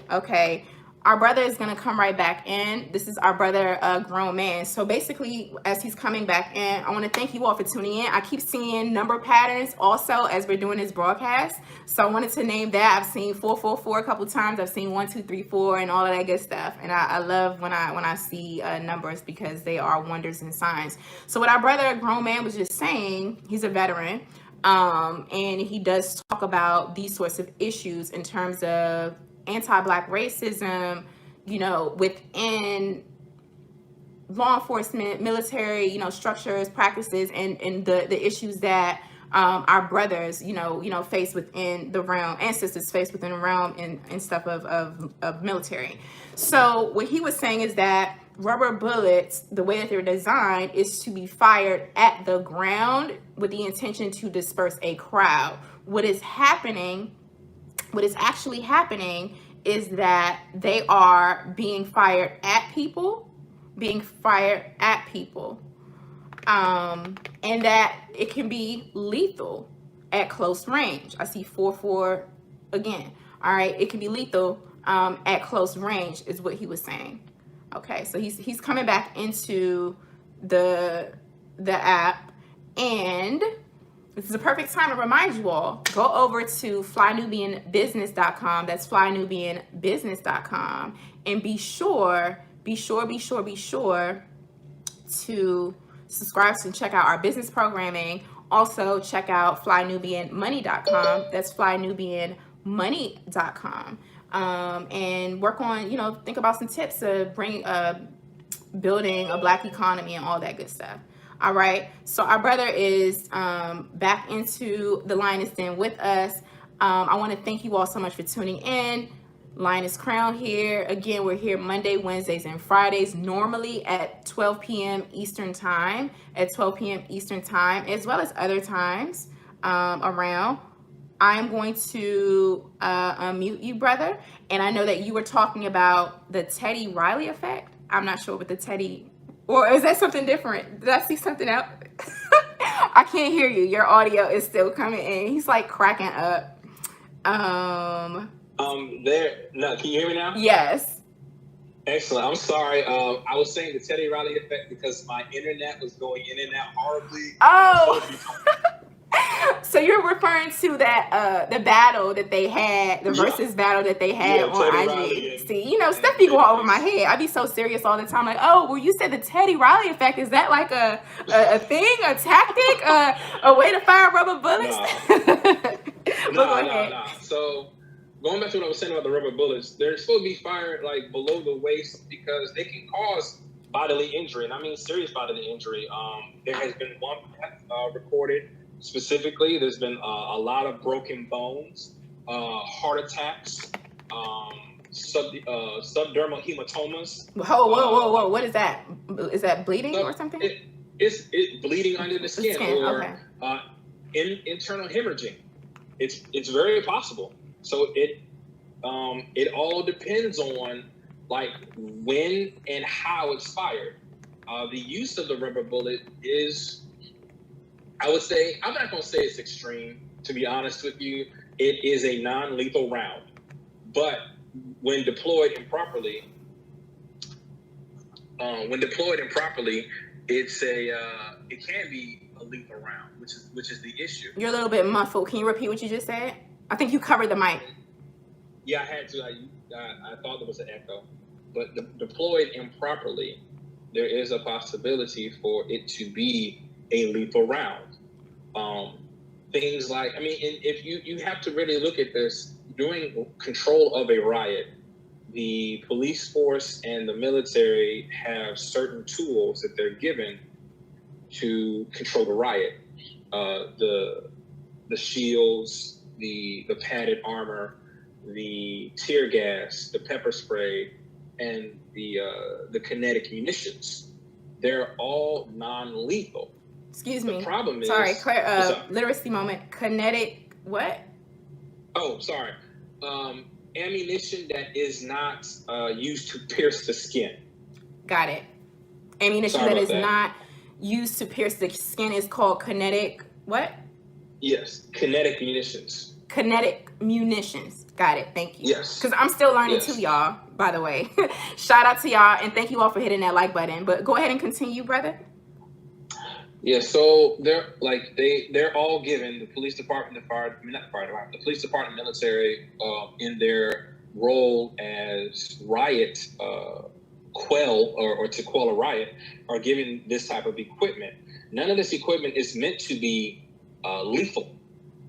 Okay. Our brother is going to come right back in. This is our brother, Grown Man. So basically, as he's coming back in, I want to thank you all for tuning in. I keep seeing number patterns also as we're doing this broadcast. So I wanted to name that. I've seen 444 a couple times. I've seen 1234 and all of that good stuff. And I love when I see numbers, because they are wonders and signs. So what our brother, Grown Man, was just saying, he's a veteran. And he does talk about these sorts of issues in terms of anti-Black racism, within law enforcement, military, structures, practices, and the issues that our brothers, face within the realm, and sisters face within the realm and stuff of military. So what he was saying is that rubber bullets, the way that they're designed, is to be fired at the ground with the intention to disperse a crowd. What is actually happening is that they are being fired at people, and that it can be lethal at close range. I see 4-4 again. All right, it can be lethal at close range, is what he was saying. Okay, so he's coming back into the app, and this is a perfect time to remind you all, go over to flynubianbusiness.com. That's flynubianbusiness.com, and be sure to subscribe and check out our business programming. Also check out flynubianmoney.com. That's flynubianmoney.com. And work on, think about some tips to bring building a Black economy and all that good stuff. All right, so our brother is back into the Lioness Den with us. I want to thank you all so much for tuning in. Lioness Crown here. Again, we're here Monday, Wednesdays, and Fridays, normally at 12 p.m. Eastern Time, as well as other times around. I'm going to unmute you, brother. And I know that you were talking about the Teddy Riley effect. I'm not sure what the Teddy, or is that something different? Did I see something else? I can't hear you. Your audio is still coming in. He's like cracking up. No, can you hear me now? Yes. Excellent. I'm sorry. I was saying the Teddy Riley effect because my internet was going in and out horribly. Oh. So you're referring to that the battle that they had, the versus battle that they had on Teddy IG. Riley See, stuff be going over my head. I be so serious all the time. Like, oh, well, you said the Teddy Riley effect. Is that like a thing, a tactic, a way to fire rubber bullets? No. So going back to what I was saying about the rubber bullets, they're supposed to be fired like below the waist because they can cause bodily injury, and I mean serious bodily injury. There has been one death recorded. Specifically, there's been a lot of broken bones, heart attacks, subdermal hematomas. Whoa! What is that? Is that bleeding or something? It's bleeding under the skin, or okay. Internal hemorrhaging. It's very possible. So it all depends on like when and how it's fired. The use of the rubber bullet is, I would say, I'm not going to say it's extreme, to be honest with you. It is a non-lethal round. But when deployed improperly, it can be a lethal round, which is the issue. You're a little bit muffled. Can you repeat what you just said? I think you covered the mic. Yeah, I had to. I thought there was an echo. But deployed improperly, there is a possibility for it to be a lethal round. Things like, if you have to really look at this, during control of a riot, the police force and the military have certain tools that they're given to control the riot. The shields, the padded armor, the tear gas, the pepper spray, and the kinetic munitions. They're all non-lethal. Excuse me. The problem is... Sorry, literacy moment. Kinetic what? Oh, sorry. Ammunition that is not used to pierce the skin. Got it. Ammunition that is not used to pierce the skin is called kinetic what? Yes, kinetic munitions. Kinetic munitions. Got it. Thank you. Yes. Because I'm still learning too, y'all, by the way. Shout out to y'all, and thank you all for hitting that like button. But go ahead and continue, brother. Yeah, so they're all given, the police department, the police department, military, in their role as riot quell or to quell a riot, are given this type of equipment. None of this equipment is meant to be lethal.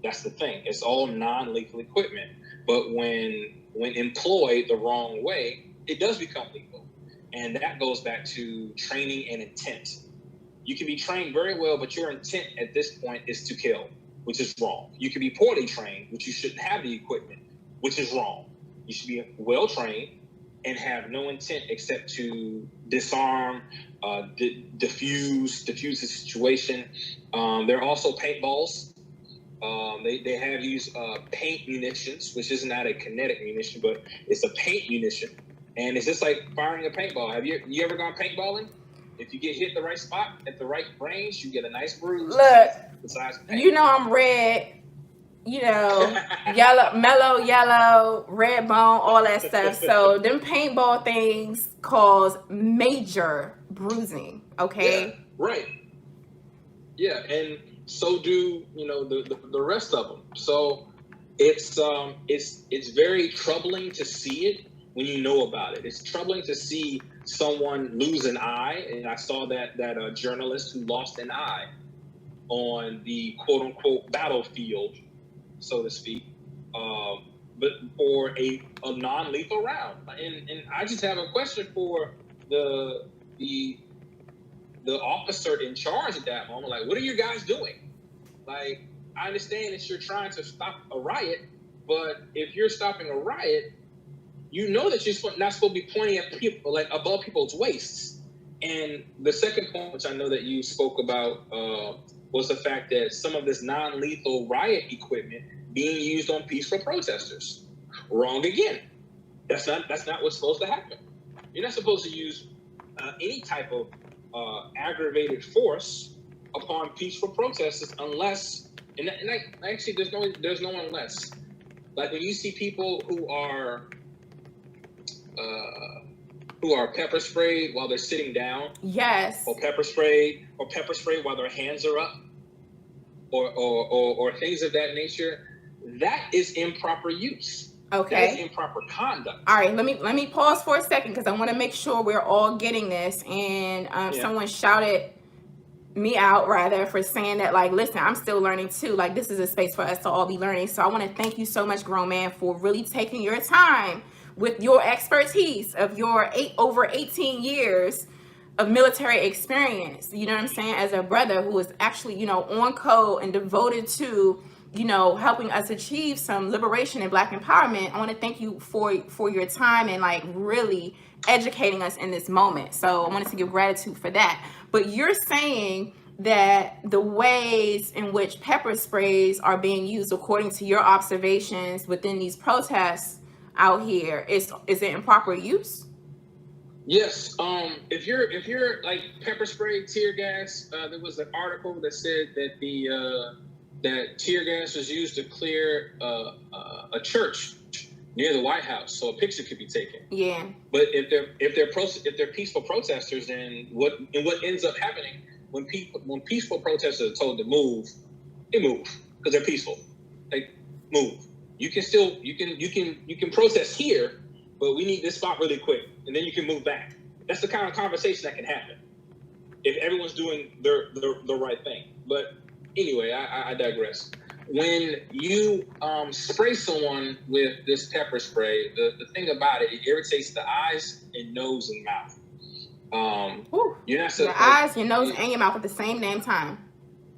That's the thing. It's all non-lethal equipment. But when employed the wrong way, it does become lethal. And that goes back to training and intent. You can be trained very well, but your intent at this point is to kill, which is wrong. You can be poorly trained, which you shouldn't have the equipment, which is wrong. You should be well trained, and have no intent except to disarm, diffuse the situation. There are also paintballs. They have these paint munitions, which is not a kinetic munition, but it's a paint munition, and it's just like firing a paintball. Have you ever gone paintballing? If you get hit the right spot at the right range, you get a nice bruise. Look, besides paint. you know I'm red, you know, yellow, mellow yellow, red bone, all that stuff. So them paintball things cause major bruising. Okay. Yeah, right. Yeah, and so do the rest of them. So it's very troubling to see it when you know about it. It's troubling to see someone lose an eye, and I saw that journalist who lost an eye on the quote unquote battlefield, so to speak, but for a non-lethal round. And I just have a question for the officer in charge at that moment. Like, what are you guys doing? Like, I understand that you're trying to stop a riot, but if you're stopping a riot, you know that you're not supposed to be pointing at people, like above people's waists. And the second point, which I know that you spoke about, was the fact that some of this non-lethal riot equipment being used on peaceful protesters. Wrong again. That's not what's supposed to happen. You're not supposed to use any type of aggravated force upon peaceful protesters unless, actually there's no unless. Like when you see people who are pepper sprayed while they're sitting down. Yes. Or pepper sprayed while their hands are up, or things of that nature. That is improper use. Okay. That is improper conduct. All right, let me pause for a second because I want to make sure we're all getting this. And someone shouted me out rather for saying that, like, listen, I'm still learning too. Like, this is a space for us to all be learning. So I want to thank you so much, grown man, for really taking your time with your expertise of your over 18 years of military experience. You know what I'm saying? As a brother who is actually, on code and devoted to, helping us achieve some liberation and Black empowerment. I want to thank you for your time and like really educating us in this moment. So I wanted to give gratitude for that. But you're saying that the ways in which pepper sprays are being used, according to your observations within these protests out here, is it improper use? Yes. If you're like pepper spray, tear gas, there was an article that said that that tear gas was used to clear a church near the White House, so a picture could be taken. Yeah. But if they're peaceful protesters, then what ends up happening when peaceful protesters are told to move, they move because they're peaceful. Like, move. You can protest here, but we need this spot really quick, and then you can move back. That's the kind of conversation that can happen if everyone's doing the right thing. But anyway, I digress. When you spray someone with this pepper spray, the thing about it irritates the eyes and nose and mouth. You're not your eyes, your nose, and your mouth at the same damn time.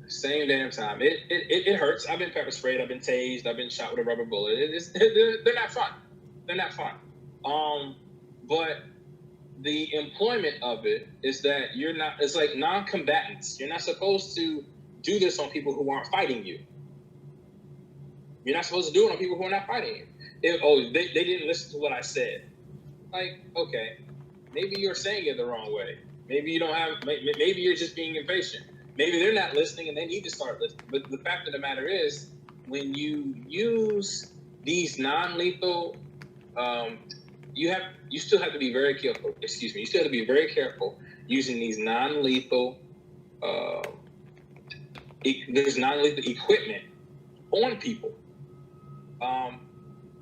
Same damn time. It hurts. I've been pepper sprayed. I've been tased. I've been shot with a rubber bullet. They're not fun. They're not fun. But the employment of it is that it's like non-combatants. You're not supposed to do this on people who aren't fighting you. You're not supposed to do it on people who are not fighting you. They didn't listen to what I said. Like, okay, maybe you're saying it the wrong way. Maybe you don't have. Maybe you're just being impatient. Maybe they're not listening and they need to start listening. But the fact of the matter is, when you use these non-lethal, you still have to be very careful. Excuse me. You still have to be very careful using these non-lethal. There's non-lethal equipment on people.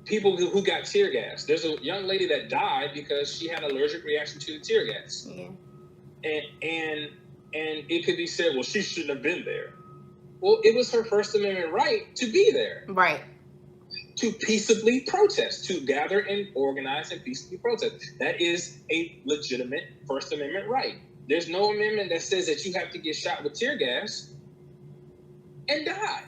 People who got tear gas. There's a young lady that died because she had an allergic reaction to the tear gas. Yeah. And it could be said, well, she shouldn't have been there. Well, it was her First Amendment right to be there. Right. To peaceably protest, to gather and organize and peaceably protest. That is a legitimate First Amendment right. There's no amendment that says that you have to get shot with tear gas and die.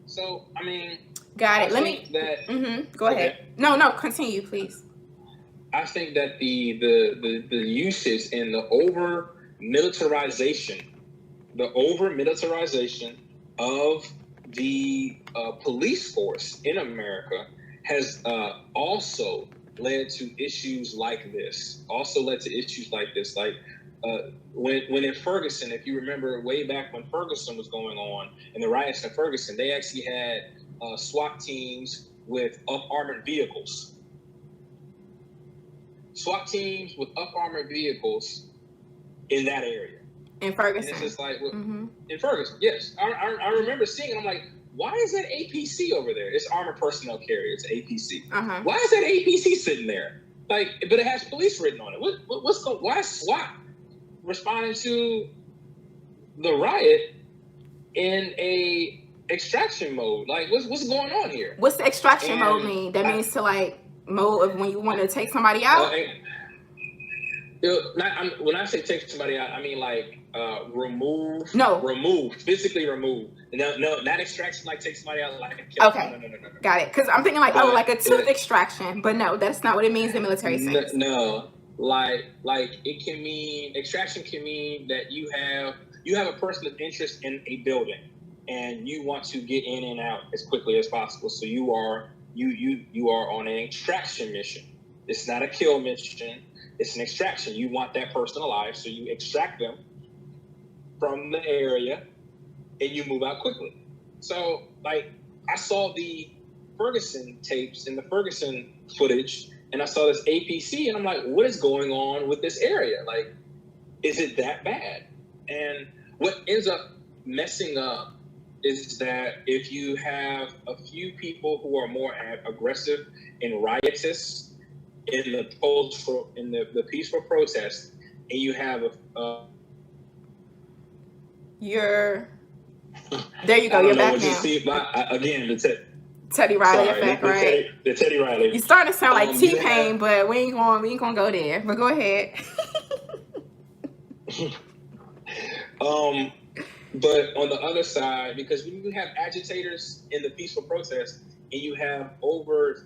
So, I mean... Got it. Let me... That, Go ahead. No, continue, please. I think that the usage and the over militarization of the police force in America has also led to issues like this. Like when in Ferguson, if you remember way back when Ferguson was going on and the riots in Ferguson, they actually had SWAT teams with up-armored vehicles. SWAT teams with up-armored vehicles in that area. In Ferguson. And it's just like, in Ferguson, yes. I remember seeing it. I'm like, why is that APC over there? It's Armored Personnel Carrier. It's APC. Why is that APC sitting there? Like, but it has police written on it. Why is SWAT responding to the riot in a extraction mode? Like, what's going on here? What's the extraction mode mean? That means to like mode of when you want to take somebody out? When I say take somebody out, I mean like remove. Physically remove. No, not extraction like take somebody out like kill. Okay. No. Got it. Because I'm thinking like, like a tooth extraction, but no, that's not what it means in military sense. No, like it can mean, extraction can mean that you have a person of interest in a building and you want to get in and out as quickly as possible. So you are on an extraction mission. It's not a kill mission. It's an extraction. You want that person alive, so you extract them from the area and you move out quickly. So, like, I saw the Ferguson tapes and the Ferguson footage, and I saw this APC, and I'm like, what is going on with this area? Like, is it that bad? And what ends up messing up is that if you have a few people who are more aggressive and riotous in the peaceful protest, and you have there you go. You're back now. The Teddy Riley effect, right? The Teddy Riley. You starting to sound like T-Pain, but we ain't gonna go there. But go ahead. But on the other side, because when you have agitators in the peaceful protest, and you have over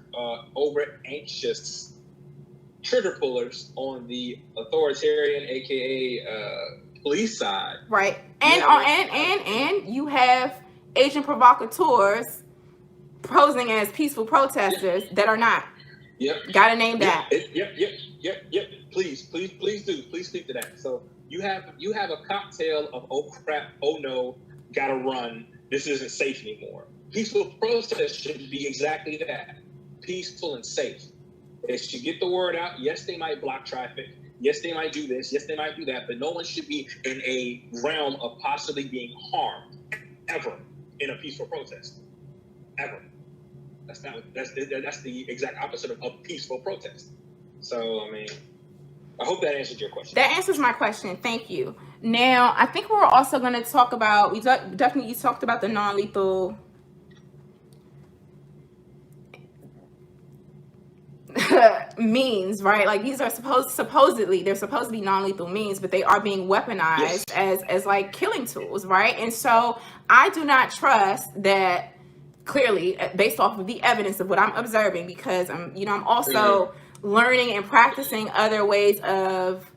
anxious trigger pullers on the authoritarian, aka police side, right? And you have Asian provocateurs posing as peaceful protesters that are not. Yep. Gotta name that. Yep. Please do. Please speak to that. So you have a cocktail of oh crap, oh no, gotta run. This isn't safe anymore. Peaceful protest should be exactly that. Peaceful and safe. They should get the word out. Yes, they might block traffic. Yes, they might do this. Yes, they might do that. But no one should be in a realm of possibly being harmed ever in a peaceful protest. Ever. That's the exact opposite of peaceful protest. So, I mean, I hope that answered your question. That answers my question. Thank you. Now, I think we're also going to talk about, you talked about the non-lethal means, right? Like these are supposedly they're supposed to be non-lethal means, but they are being weaponized as like killing tools, right? And so I do not trust that, clearly, based off of the evidence of what I'm observing, because I'm also learning and practicing other ways of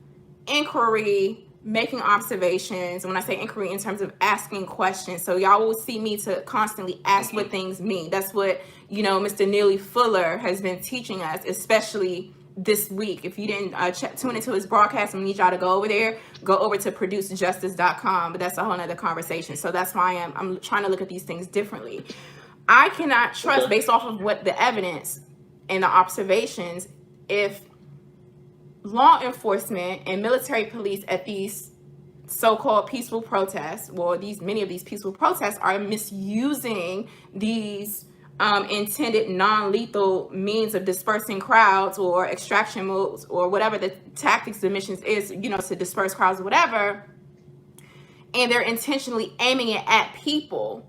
inquiry, making observations. When I say inquiry, in terms of asking questions, so y'all will see me to constantly ask what things mean. That's what Mr. Neely Fuller has been teaching us, especially this week. If you didn't tune into his broadcast, I need y'all to go over to producejustice.com, but that's a whole nother conversation. So that's why I'm trying to look at these things differently. I cannot trust, based off of what the evidence and the observations, if law enforcement and military police at these so-called peaceful protests, many of these peaceful protests are misusing these intended non-lethal means of dispersing crowds or extraction modes or whatever the tactics, the missions is, to disperse crowds or whatever, and they're intentionally aiming it at people,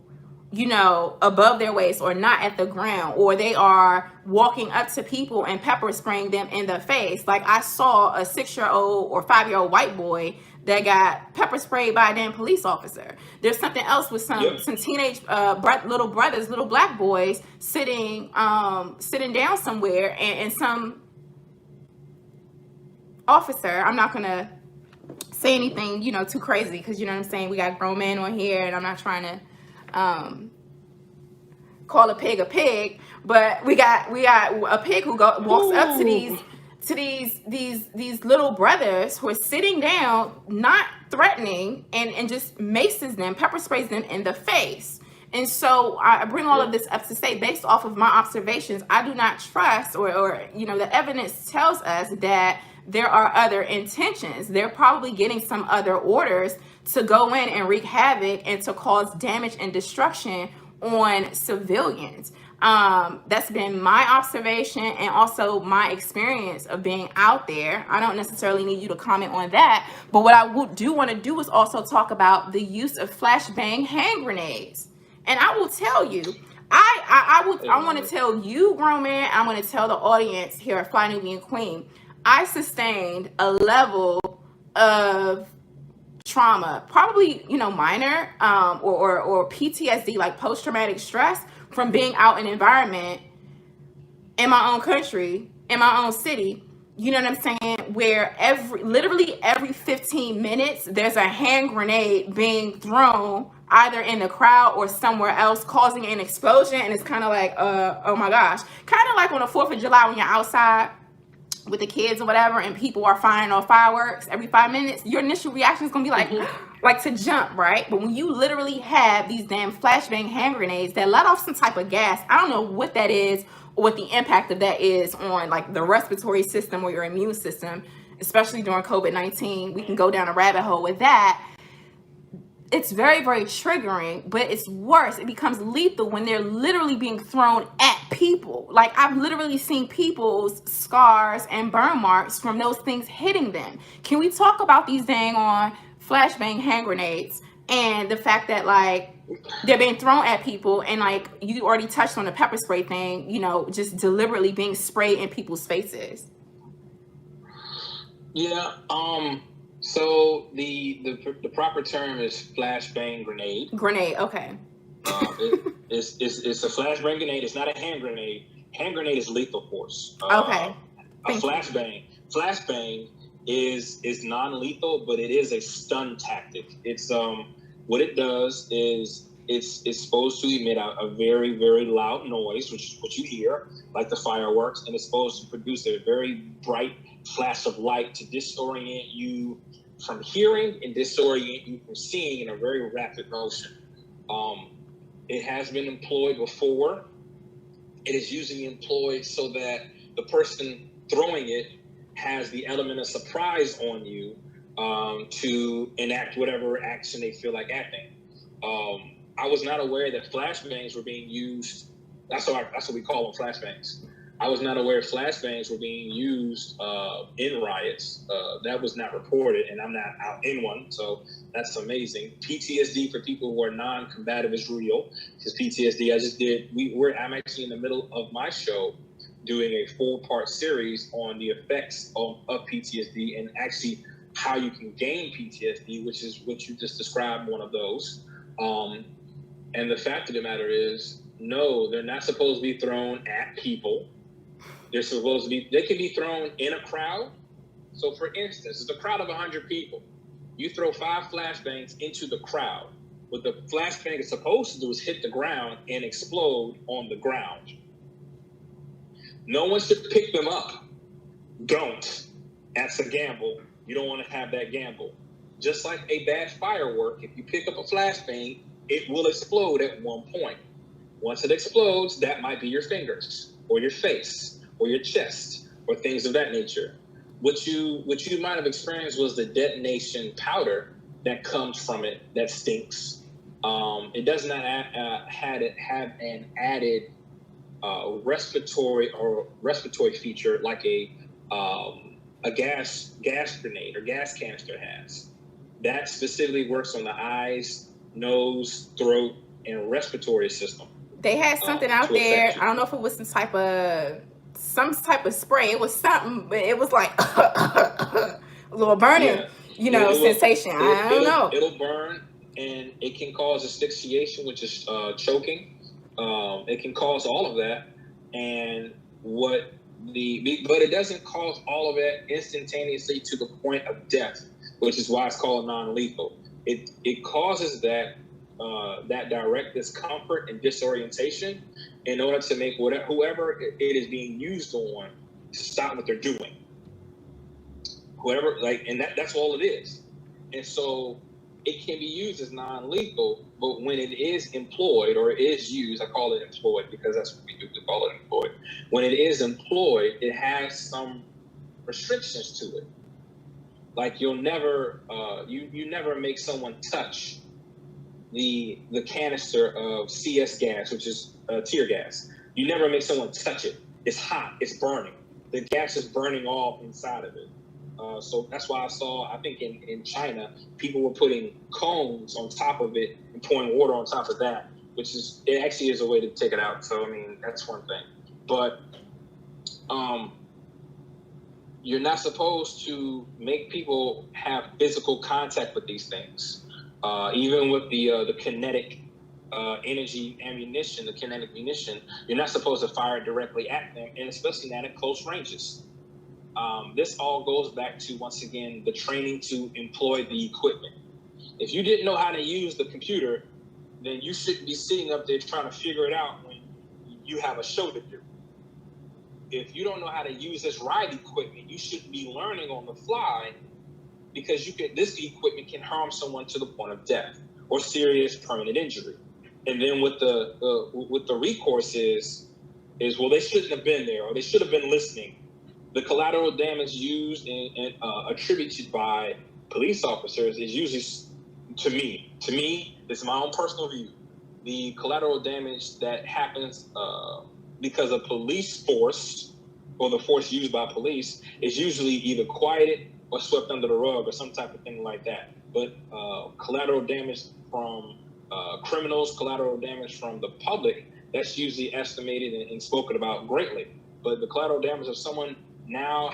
above their waist or not at the ground, or they are walking up to people and pepper spraying them in the face. Like I saw a 6-year-old or 5-year-old white boy that got pepper sprayed by a damn police officer. There's something else with some teenage little brothers, little black boys sitting down somewhere, and some officer, I'm not gonna say anything, too crazy, because you know what I'm saying. We got grown men on here, and I'm not trying to call a pig, but we got a pig who walks up to these little brothers who are sitting down, not threatening, and just maces them, pepper sprays them in the face. And so I bring all of this up to say, based off of my observations, I do not trust, or the evidence tells us that there are other intentions. They're probably getting some other orders to go in and wreak havoc and to cause damage and destruction on civilians. That's been my observation and also my experience of being out there. I don't necessarily need you to comment on that, but what I do want to do is also talk about the use of flashbang hand grenades. And I will tell you, I want to tell you, grown man, I want to tell the audience here at Fly Nubian Queen, I sustained a level of trauma, probably minor, or PTSD, like post-traumatic stress, from being out in an environment in my own country, in my own city, you know what I'm saying, where literally every 15 minutes there's a hand grenade being thrown either in the crowd or somewhere else, causing an explosion. And it's kind of like, oh my gosh, kind of like on the 4th of July when you're outside with the kids or whatever, and people are firing off fireworks every 5 minutes. Your initial reaction is gonna be like, like to jump, right? But when you literally have these damn flashbang hand grenades that let off some type of gas, I don't know what that is or what the impact of that is on like the respiratory system or your immune system, especially during COVID-19. We can go down a rabbit hole with that. It's very, very triggering, but it's worse. It becomes lethal when they're literally being thrown at people. Like, I've literally seen people's scars and burn marks from those things hitting them. Can we talk about these dang on flashbang hand grenades and the fact that, like, they're being thrown at people, and like you already touched on the pepper spray thing, just deliberately being sprayed in people's faces? Yeah, so the proper term is flashbang grenade. Grenade, okay. It's a flashbang grenade. It's not a hand grenade. Hand grenade is lethal force. Okay. A flashbang is non-lethal, but it is a stun tactic. It's what it does is it's supposed to emit a very, very loud noise, which is what you hear, like the fireworks, and it's supposed to produce a very bright flash of light to disorient you from hearing and disorient you from seeing in a very rapid motion. It has been employed before. It is usually employed so that the person throwing it has the element of surprise on you to enact whatever action they feel like acting. I was not aware that flashbangs were being used. That's what we call them, flashbangs. I was not aware flashbangs were being used in riots. That was not reported, and I'm not out in one, so that's amazing. PTSD for people who are non-combative is real. Because PTSD, I'm actually in the middle of my show doing a 4-part series on the effects of PTSD and actually how you can gain PTSD, which is what you just described, one of those. And the fact of the matter is, no, they're not supposed to be thrown at people. They can be thrown in a crowd. So for instance, it's a crowd of 100 people. You throw 5 flashbangs into the crowd. What the flashbang is supposed to do is hit the ground and explode on the ground. No one should pick them up. Don't. That's a gamble. You don't want to have that gamble. Just like a bad firework, if you pick up a flashbang, it will explode at one point. Once it explodes, that might be your fingers or your face or your chest or things of that nature. What you might have experienced was the detonation powder that comes from it that stinks. It does not have an added respiratory feature like a gas grenade or gas canister has. That specifically works on the eyes, nose, throat, and respiratory system. They had something out there. I don't know if it was some type of spray. It was something, but it was like a little burning, sensation. I don't know. It'll burn, and it can cause asphyxiation, which is choking. It can cause all of that. And what but it doesn't cause all of it instantaneously to the point of death, which is why it's called non-lethal. It causes that direct discomfort and disorientation in order to make whoever it is being used on to stop what they're doing. Whoever, and that's all it is. And so it can be used as non-lethal, but when it is employed or is used, I call it employed because that's what we do to call it employed. When it is employed, it has some restrictions to it. Like you'll never, you never make someone touch the canister of CS gas, which is tear gas. You never make someone touch it. It's hot. It's burning. The gas is burning off inside of it. So that's why I think in China, people were putting cones on top of it and pouring water on top of that, it actually is a way to take it out. So, I mean, that's one thing. But you're not supposed to make people have physical contact with these things. Even with the kinetic energy ammunition, the kinetic munition, you're not supposed to fire it directly at them, and especially not at close ranges. This all goes back to, once again, the training to employ the equipment. If you didn't know how to use the computer, then you shouldn't be sitting up there trying to figure it out when you have a show to do. If you don't know how to use this ride equipment, you shouldn't be learning on the fly, because this equipment can harm someone to the point of death or serious permanent injury. And then with the recourse is well, they shouldn't have been there, or they should have been listening. The collateral damage used and attributed by police officers is usually, to me, this is my own personal view, the collateral damage that happens because of police force, or the force used by police, is usually either quieted or swept under the rug or some type of thing like that. But collateral damage from criminals, collateral damage from the public, that's usually estimated and spoken about greatly. But the collateral damage of someone now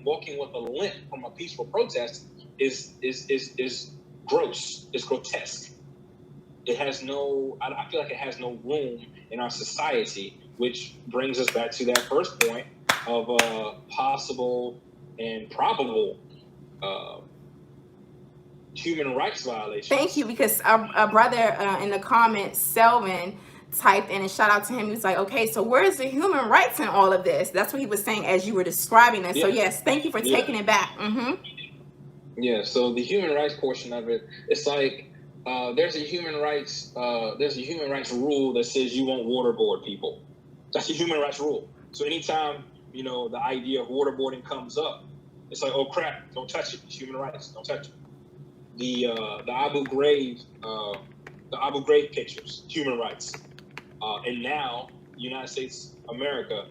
walking with a limp from a peaceful protest is gross. It's grotesque. I feel like it has no room in our society, which brings us back to that first point of possible and probable human rights violations. Thank you, because a brother in the comments, Selvin, typed in, and shout out to him. He was like, okay, so where's the human rights in all of this? That's what he was saying as you were describing it. Yeah. So yes, thank you for taking it back. Mm-hmm. Yeah, so the human rights portion of it, it's like there's a human rights rule that says you won't waterboard people. That's a human rights rule. So anytime, the idea of waterboarding comes up, it's like, oh crap, don't touch it. It's human rights, don't touch it. The Abu Ghraib pictures, human rights. And now, United States of America,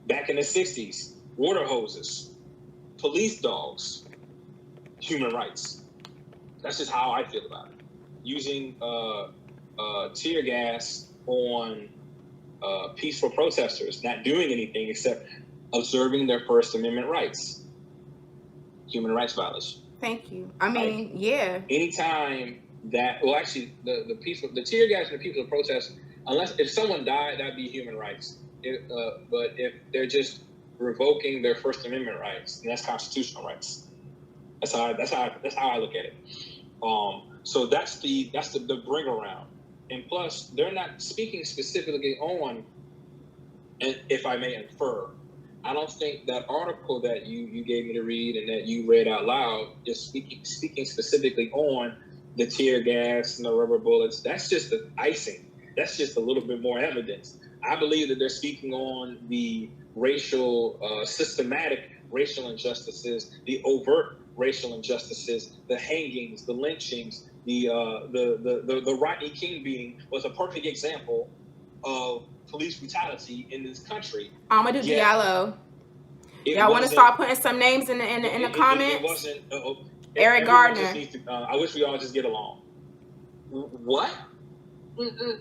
back in the 60s, water hoses, police dogs, human rights. That's just how I feel about it. Using tear gas on peaceful protesters, not doing anything except observing their First Amendment rights. Human rights violation. Thank you. I mean, yeah. Anytime that, well, actually, the tear gas and the peaceful protest, if someone died, that'd be human rights. But if they're just revoking their First Amendment rights, then that's constitutional rights. That's how I look at it. So that's the bring around. And plus, they're not speaking specifically on, and if I may infer, I don't think that article that you gave me to read and that you read out loud is speaking specifically on the tear gas and the rubber bullets. That's just the icing. That's just a little bit more evidence. I believe that they're speaking on the systematic racial injustices, the overt racial injustices, the hangings, the lynchings, the Rodney King beating was a perfect example of police brutality in this country. Amadou Diallo. Y'all want to start putting some names in the comments? It wasn't. Eric Gardner. I wish we all just get along. What?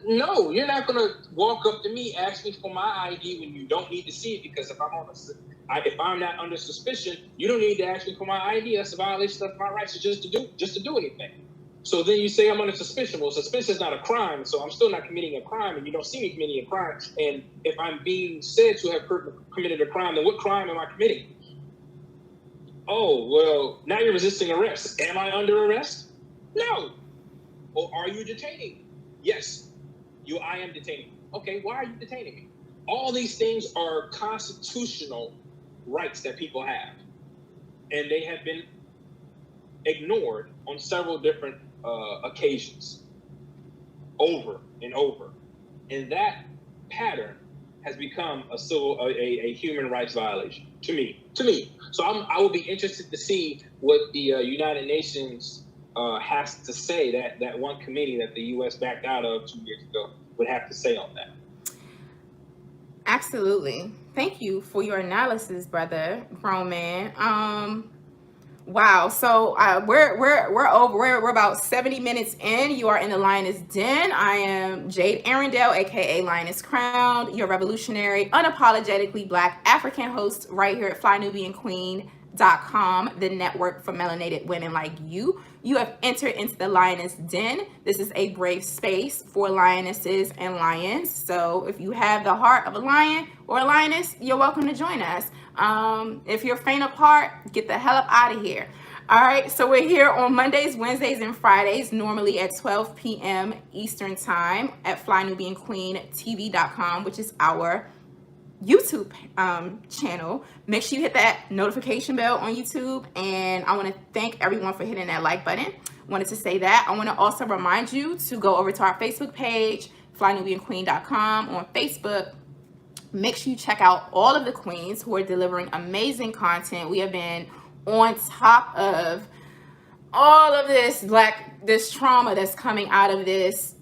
No, you're not gonna walk up to me, ask me for my ID when you don't need to see it, because if I'm not under suspicion, you don't need to ask me for my ID. That's a violation of my rights just to do anything. So then you say I'm under suspicion. Well, suspicion is not a crime, so I'm still not committing a crime, and you don't see me committing a crime. And if I'm being said to have committed a crime, then what crime am I committing? Oh, well, now you're resisting arrest. Am I under arrest? No. Or are you detaining? Yes. I am detaining. Okay, why are you detaining me? All these things are constitutional rights that people have, and they have been ignored on several different occasions, over and over, and that pattern has become a human rights violation to me. So I will be interested to see what the United Nations has to say, that one committee that the U.S. backed out of 2 years ago would have to say on that. Absolutely. Thank you for your analysis, brother, grown man. Wow. So we're over. We're about 70 minutes in. You are in the Lioness Den. I am Jade Arundel, aka Lioness Crowned, your revolutionary, unapologetically Black African host right here at FlyNubianQueen.com, the network for melanated women like you. You have entered into the Lioness Den. This is a brave space for lionesses and lions. So if you have the heart of a lion or a lioness, you're welcome to join us. If you're faint of heart, get the hell up out of here. All right, so we're here on Mondays, Wednesdays, and Fridays, normally at 12 p.m. Eastern Time at FlyNubianQueenTV.com, which is our YouTube channel. Make sure you hit that notification bell on YouTube, and I want to thank everyone for hitting that like button. Wanted to say that. I want to also remind you to go over to our Facebook page, FlyNubianQueen.com on Facebook. Make sure you check out all of the queens who are delivering amazing content. We have been on top of all of this trauma that's coming out of this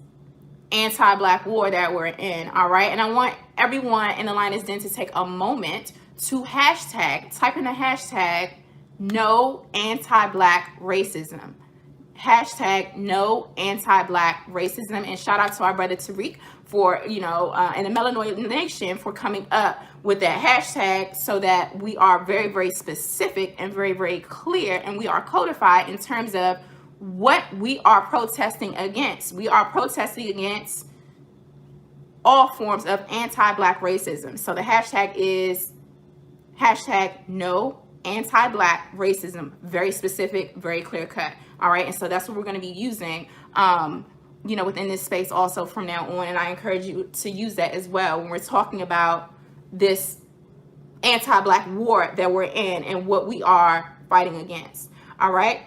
anti-Black war that we're in. All right, and I want everyone in the Lioness Den to take a moment to type in the hashtag no anti-Black racism. Hashtag no anti-Black racism. And shout out to our brother Tariq for, and the Melanoid Nation for coming up with that hashtag, so that we are very, very specific and very, very clear, and we are codified in terms of what we are protesting against. We are protesting against all forms of anti-Black racism. So the hashtag is hashtag no anti-Black racism. Very specific, very clear cut. All right, and so that's what we're going to be using within this space also from now on, and I encourage you to use that as well when we're talking about this anti-Black war that we're in and what we are fighting against. All right,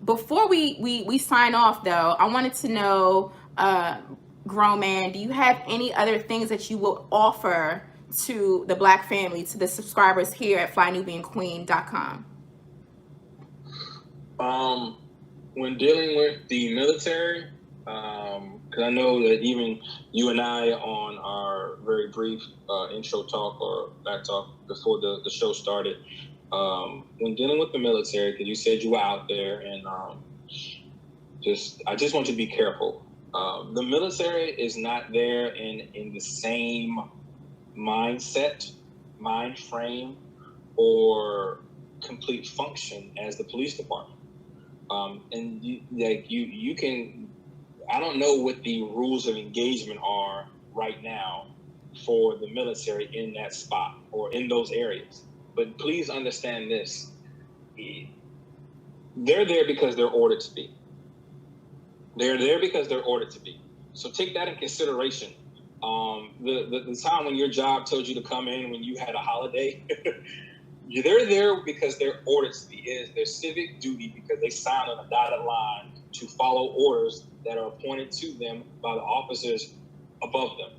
before we sign off though, I wanted to know, grown man, do you have any other things that you will offer to the Black family, to the subscribers here at FlyNubianQueen.com? When dealing with the military, because I know that even you and I on our very brief intro talk or back talk before the show started, when dealing with the military, because you said you were out there, and I just want you to be careful. The military is not there in the same mindset, mind frame, or complete function as the police department. And you can, I don't know what the rules of engagement are right now for the military in that spot or in those areas. But please understand this. They're there because they're ordered to be. They're there because they're ordered to be. So take that in consideration. The time when your job told you to come in when you had a holiday, they're there because they're ordered to be. It is their civic duty, because they signed on a dotted line to follow orders that are appointed to them by the officers above them.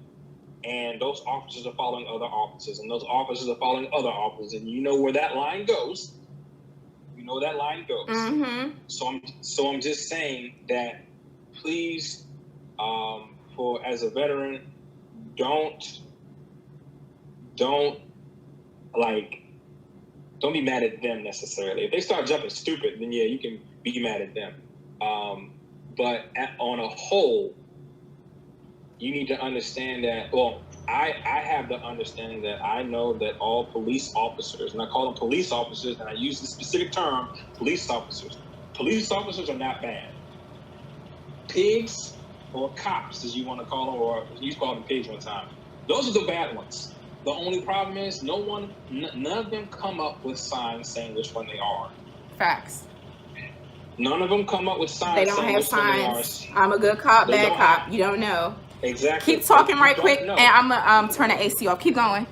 And those officers are following other officers, and those officers are following other officers. And you know where that line goes. Mm-hmm. So I'm just saying that, please, as a veteran, don't be mad at them necessarily. If they start jumping stupid, then yeah, you can be mad at them. But on a whole, you need to understand that, I have the understanding that I know that all police officers, and I call them police officers, and I use the specific term, police officers, Police officers are not bad. Pigs, or cops, as you want to call them, or you called them pigs one time. Those are the bad ones. The only problem is none of them come up with signs saying which one they are. Facts. None of them come up with signs. They don't saying have which one they are. signs. I'm a good cop, They bad don't cop. have- You don't know. Exactly. Keep talking right You quick, don't know. and I'm gonna turn the AC off. Keep going.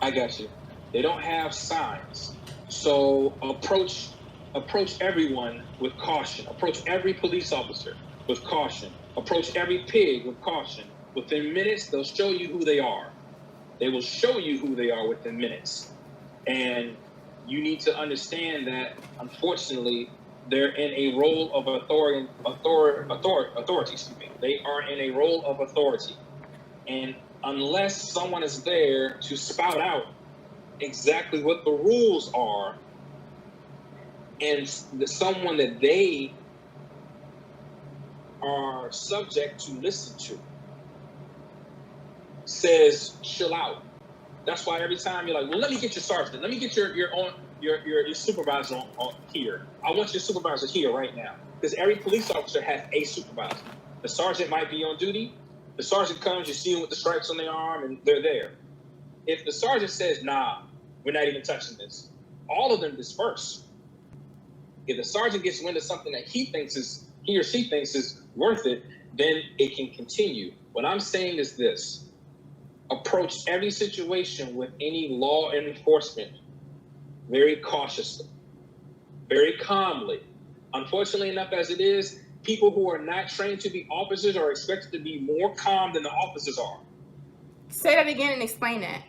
I got you. They don't have signs. So approach everyone with caution. Approach every police officer with caution. Approach every pig with caution. Within minutes, they'll show you who they are. They will show you who they are within minutes. And you need to understand that, unfortunately, they're in a role of authority. Excuse me. They are in a role of authority. And unless someone is there to spout out exactly what the rules are, and someone that they are subject to listen to says, chill out. That's why every time you're like, well, let me get your sergeant. Let me get your supervisor on here. I want your supervisor here right now. Because every police officer has a supervisor. The sergeant might be on duty. The sergeant comes, you see them with the stripes on their arm, and they're there. If the sergeant says, nah, we're not even touching this, all of them disperse. If the sergeant gets wind of something that he or she thinks is worth it, then it can continue. What I'm saying is this. Approach every situation with any law enforcement very cautiously, very calmly. Unfortunately enough as it is, people who are not trained to be officers are expected to be more calm than the officers are. Say that again and explain that,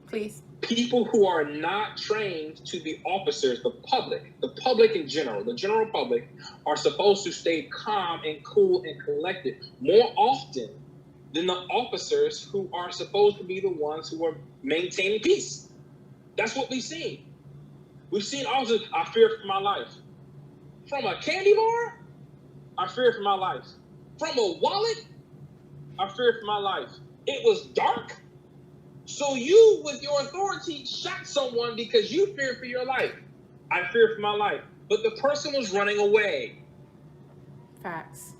please. People who are not trained to be officers, the public in general, the general public, are supposed to stay calm and cool and collected more often than the officers who are supposed to be the ones who are maintaining peace. That's what we've seen. We've seen officers, I fear for my life. From a candy bar, I fear for my life. From a wallet, I fear for my life. It was dark, so you, with your authority, shot someone because you feared for your life. I fear for my life. But the person was running away. Facts.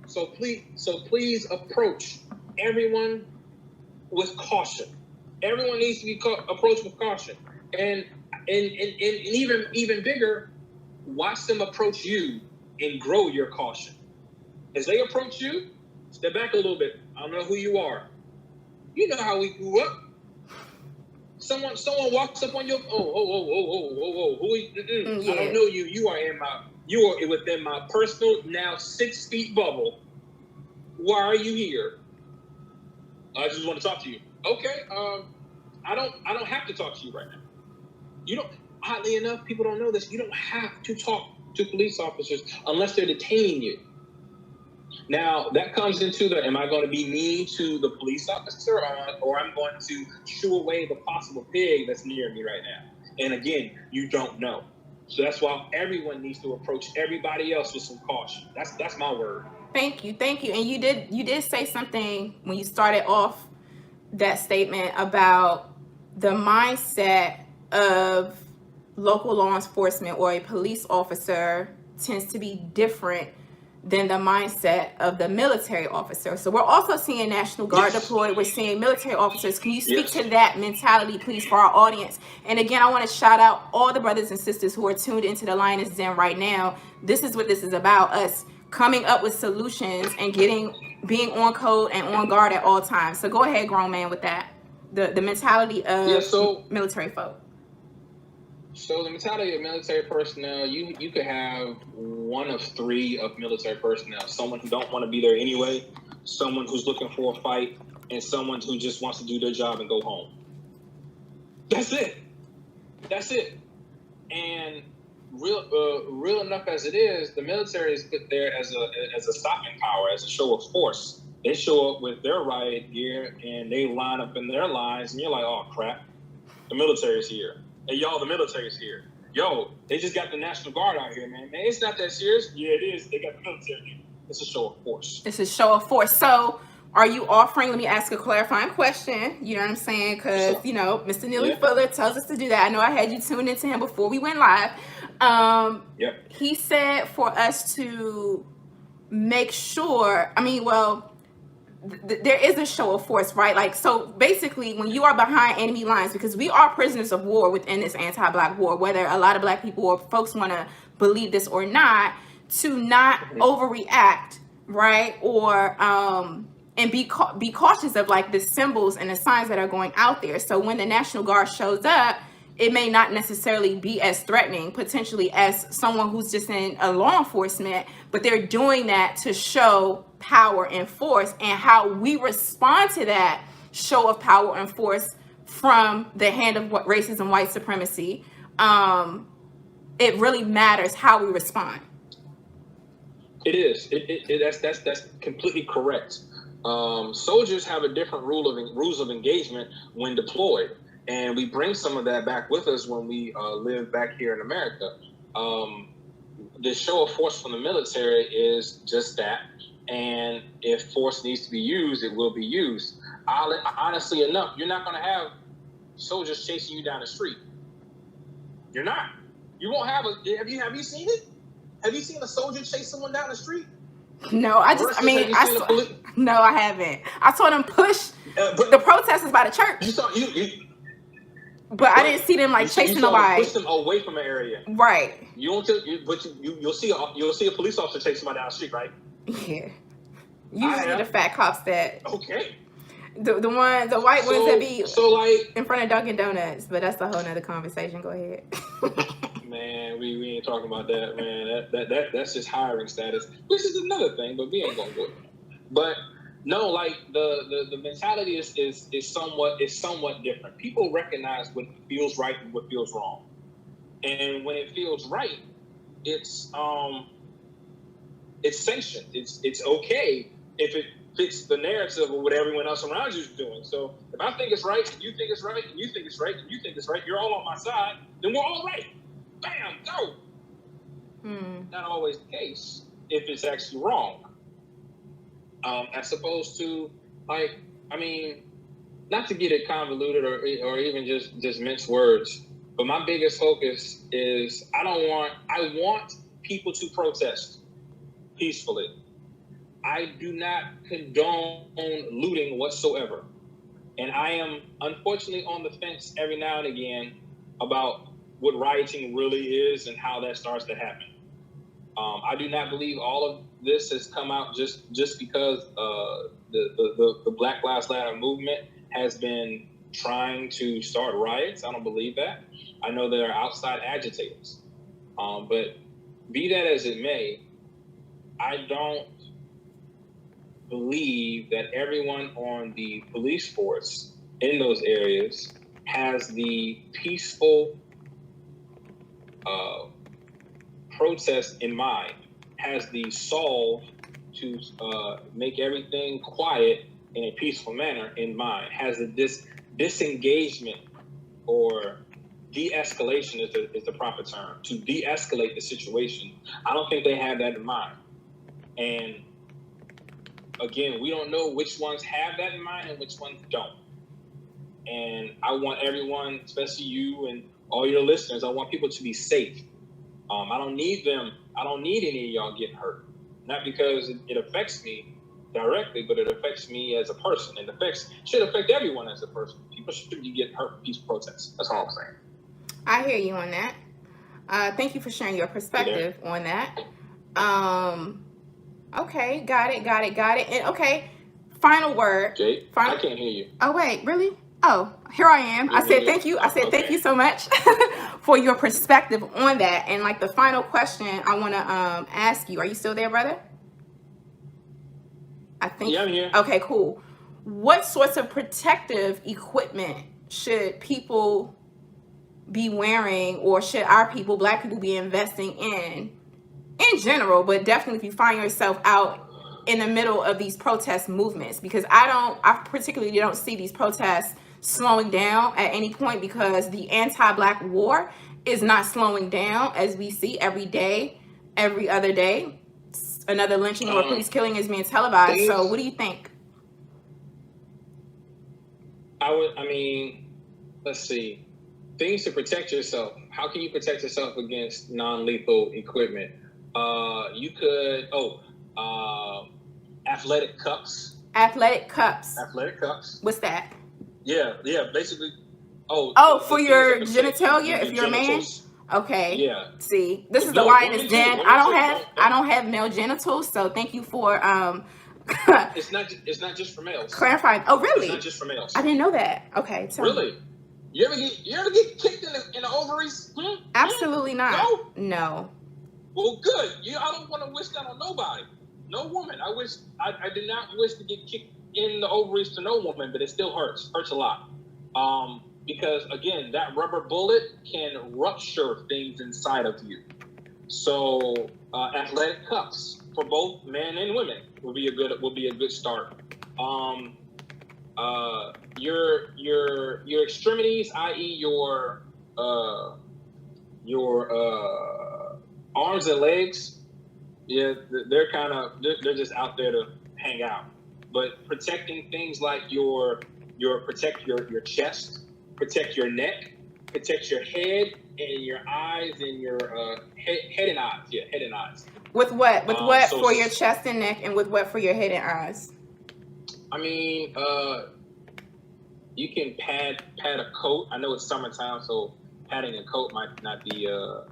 So please approach everyone with caution. Everyone needs to be approached with caution. And even bigger, watch them approach you and grow your caution. As they approach you, step back a little bit. I don't know who you are. You know how we grew up. Someone walks up on your who are you? Yeah. I don't know you. You are within my personal now 6 feet bubble. Why are you here? I just want to talk to you. Okay. I don't have to talk to you right now. You don't. Oddly enough, people don't know this. You don't have to talk to police officers unless they're detaining you. Now that comes into the: am I going to be mean to the police officer, or I'm going to shoo away the possible pig that's near me right now? And again, you don't know. So that's why everyone needs to approach everybody else with some caution. That's my word. Thank you. And you did say something when you started off that statement about the mindset of local law enforcement or a police officer tends to be different than the mindset of the military officer. So we're also seeing National Guard deployed. We're seeing military officers. Can you speak to that mentality, please, for our audience? And again, I want to shout out all the brothers and sisters who are tuned into the Lioness Den right now. This is what this is about, us coming up with solutions and being on code and on guard at all times. So go ahead, grown man, with that. The mentality of military folk. So the mentality of military personnel, you could have one of 3 of military personnel: someone who don't want to be there anyway, someone who's looking for a fight, and someone who just wants to do their job and go home. That's it. And real enough as it is, the military is put there as a stopping power, as a show of force. They show up with their riot gear and they line up in their lines, and you're like, oh crap, the military's here. Hey, y'all, the military's here. Yo, they just got the National Guard out here, man. Man, it's not that serious. Yeah, it is. They got the military here. It's a show of force. It's a show of force. So are you offering, let me ask a clarifying question. You know what I'm saying? Because, Mr. Neely Fuller tells us to do that. I know I had you tuned into him before we went live. Yep. He said for us to make sure, there is a show of force, right? Like, so basically, when you are behind enemy lines, because we are prisoners of war within this anti-Black war, whether a lot of Black people or folks want to believe this or not, to not overreact, right? Or and be cautious of like the symbols and the signs that are going out there. So when the National Guard shows up, it may not necessarily be as threatening potentially as someone who's just in a law enforcement, but they're doing that to show power and force, and how we respond to that show of power and force from the hand of what racism, white supremacy. It really matters how we respond. It is. That's completely correct. Soldiers have a different rules of engagement when deployed, and we bring some of that back with us when we live back here in America. The show of force from the military is just that, and if force needs to be used, it will be used. Honestly enough, you're not going to have soldiers chasing you down the street. You're not. You won't have have you seen it? Have you seen a soldier chase someone down the street? No, no, I haven't. I saw them push the protesters by the church. You saw but I didn't see them like chasing nobody. Push them away from the area. Right. You'll see a police officer chase somebody down the street, right? Yeah. Usually the fat cops that. Okay. The white ones that be like in front of Dunkin' Donuts, but that's a whole nother conversation. Go ahead. Man, we ain't talking about that, man. That's just hiring status, which is another thing, but we ain't gonna go there. But no, like the mentality is somewhat different. People recognize what feels right and what feels wrong, and when it feels right, it's sanctioned. It's okay if it fits the narrative of what everyone else around you is doing. So if I think it's right, and you think it's right, and you think it's right, and you think it's right, you're all on my side, then we're all right. Bam, go. Not always the case if it's actually wrong. As opposed to, like, I mean, not to get it convoluted or even just mince words, but my biggest focus is I want people to protest peacefully. I do not condone looting whatsoever. And I am unfortunately on the fence every now and again about what rioting really is and how that starts to happen. I do not believe all of this has come out just because the Black Lives Matter movement has been trying to start riots. I don't believe that. I know there are outside agitators. But be that as it may, I don't believe that everyone on the police force in those areas has the peaceful protest in mind, has the solve to make everything quiet in a peaceful manner in mind, has a disengagement or de-escalation is the proper term, to de-escalate the situation. I don't think they have that in mind. And again, we don't know which ones have that in mind and which ones don't. And I want everyone, especially you and all your listeners, I want people to be safe. I don't need any of y'all getting hurt. Not because it affects me directly, but it affects me as a person. It should affect everyone as a person. People shouldn't be getting hurt from peaceful protests. That's all I'm saying. I hear you on that. Thank you for sharing your perspective on that. Okay, got it. And okay, final word. Jake, I can't hear you. Oh, wait, really? Oh, here I am. I said thank you. Thank you so much for your perspective on that. And like the final question I want to ask you. Are you still there, brother? I think. Yeah, I'm here. Okay, cool. What sorts of protective equipment should people be wearing, or should our people, Black people, be investing in general, but definitely if you find yourself out in the middle of these protest movements? Because I particularly don't see these protests slowing down at any point, because the anti-Black war is not slowing down, as we see every day, every other day. Another lynching or police killing is being televised. So what do you think? Let's see. things to protect yourself. How can you protect yourself against non-lethal equipment? You could athletic cups. Athletic cups. Athletic cups. What's that? Yeah, basically. For your genitalia, if you're a man. Okay. Yeah. See, this is the lioness den. I don't have male genitals, so thank you for It's not just for males. clarifying. Oh, really? It's not just for males. I didn't know that. Okay. Really? You ever get kicked in the ovaries? Absolutely not. No. Well, good. I don't want to wish that on nobody. No woman. I do not wish to get kicked in the ovaries to no woman, but it still hurts. Hurts a lot. Because again, that rubber bullet can rupture things inside of you. So athletic cups for both men and women will be a good start. Your extremities, i.e. your arms and legs, they're just out there to hang out. But protecting things like protect your chest, protect your neck, protect your head and your eyes and your head and eyes. Yeah, head and eyes. With what? With what for your chest and neck, and with what for your head and eyes? I mean, you can pad a coat. I know it's summertime, so padding a coat might not be a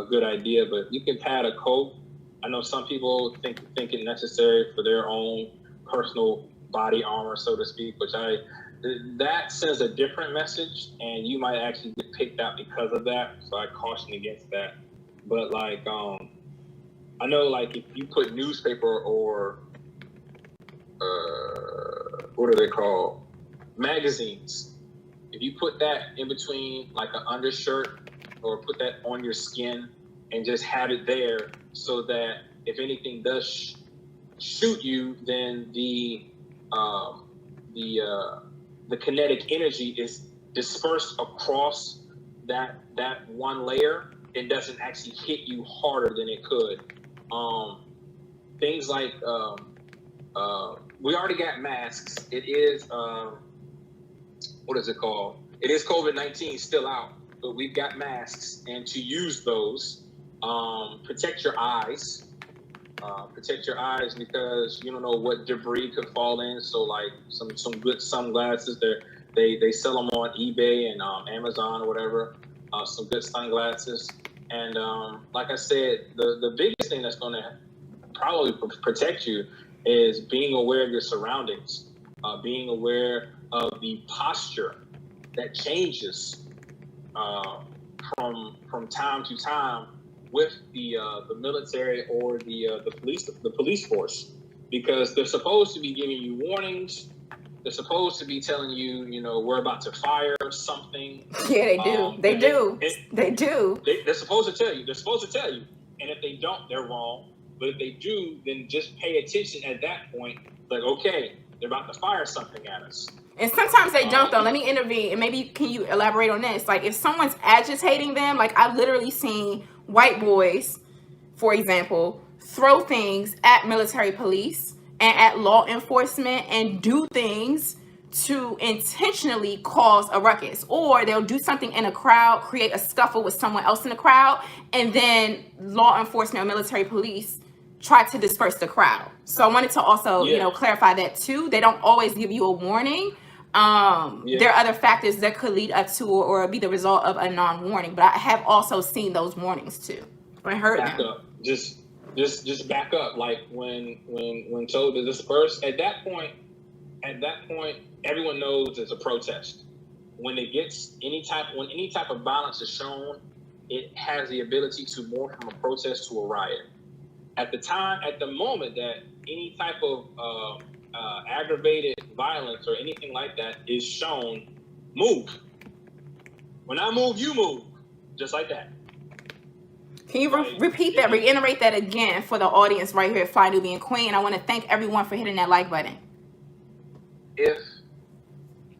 good idea, but you can pad a coat. I know some people think it necessary for their own personal body armor, so to speak, that sends a different message, and you might actually get picked out because of that. So I caution against that. But I know if you put newspaper or what are they called? Magazines. If you put that in between an undershirt or put that on your skin and just have it there so that if anything does shoot you, then the kinetic energy is dispersed across that one layer. It doesn't actually hit you harder than it could. Things like we already got masks. It is what is it called? It is COVID-19 still out, but we've got masks, and to use those, protect your eyes. Protect your eyes because you don't know what debris could fall in. So some good sunglasses, they sell them on eBay and Amazon or whatever. Some good sunglasses, and like I said, the biggest thing that's going to probably protect you is being aware of your surroundings, being aware of the posture that changes from time to time with the military or the police force, because they're supposed to be giving you warnings. They're supposed to be telling you, we're about to fire something. Yeah, they do. They do. They're supposed to tell you. And if they don't, they're wrong. But if they do, then just pay attention at that point. Okay, they're about to fire something at us. And sometimes they don't, though. Let me intervene, and maybe can you elaborate on this? If someone's agitating them, I've literally seen white boys, for example, throw things at military police and at law enforcement and do things to intentionally cause a ruckus. Or they'll do something in a crowd, create a scuffle with someone else in the crowd, and then law enforcement or military police try to disperse the crowd. So I wanted to also, clarify that too. They don't always give you a warning. There are other factors that could lead up to or be the result of a non-warning, but I have also seen those warnings too. I heard back them. up. Just back up. When told to disperse, at that point, everyone knows it's a protest. When any type of violence is shown, it has the ability to morph from a protest to a riot. At the moment that any type of aggravated violence or anything like that is shown, move. When I move, you move. Just like that. Can you reiterate that again for the audience right here at Fly Nubian Queen? And I want to thank everyone for hitting that like button. If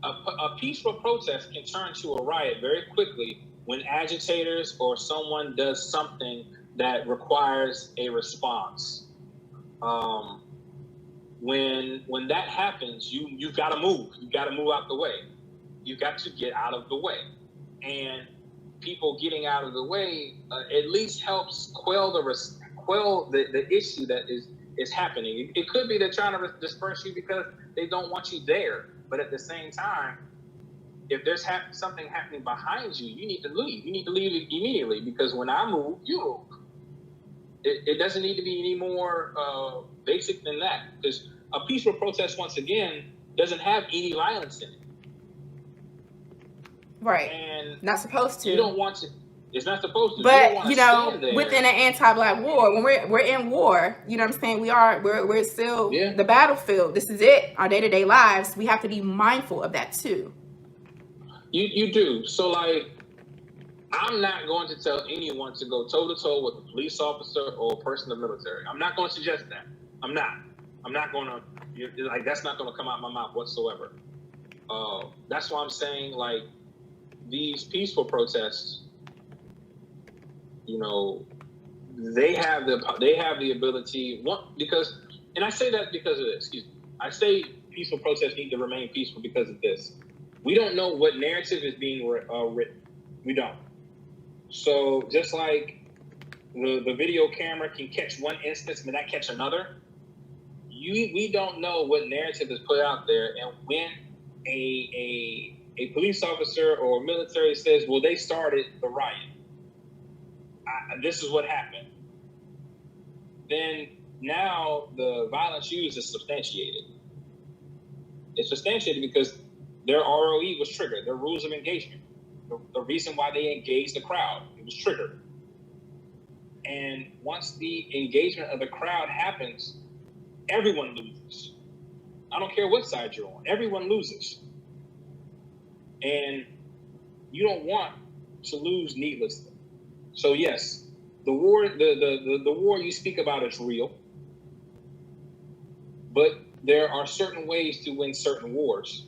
a peaceful protest can turn to a riot very quickly when agitators or someone does something that requires a response. When that happens, you've got to move. You've got to move out the way. You've got to get out of the way. and people getting out of the way at least helps quell the issue that is happening. It could be they're trying to disperse you because they don't want you there, but at the same time, if there's something happening behind you, you need to leave. You need to leave immediately, because when I move, you move. It doesn't need to be any more basic than that, because a peaceful protest, once again, doesn't have any violence in it. Right. And not supposed to. You don't want to. It's not supposed to. But you know, within an anti-black war, when we're in war, you know what I'm saying? We're still the battlefield. This is it. Our day-to-day lives. We have to be mindful of that too. You do. So like, I'm not going to tell anyone to go toe-to-toe with a police officer or a person in the military. I'm not going to suggest that. I'm not going to, like, that's not going to come out of my mouth whatsoever. That's why I'm saying, like, these peaceful protests, you know, they have the ability, because, and I say that because of this, excuse me. I say peaceful protests need to remain peaceful because of this. We don't know what narrative is being written. We don't. So just like the video camera can catch one instance and not catch another, we don't know what narrative is put out there. And when a police officer or military says, well, they started the riot, this is what happened, then now the violence used is substantiated. It's substantiated because their ROE was triggered, their rules of engagement. The reason why they engaged the crowd, it was triggered. And once the engagement of the crowd happens, everyone loses. I don't care what side you're on, everyone loses. And you don't want to lose needlessly. So yes, the war, the war you speak about is real, but there are certain ways to win certain wars.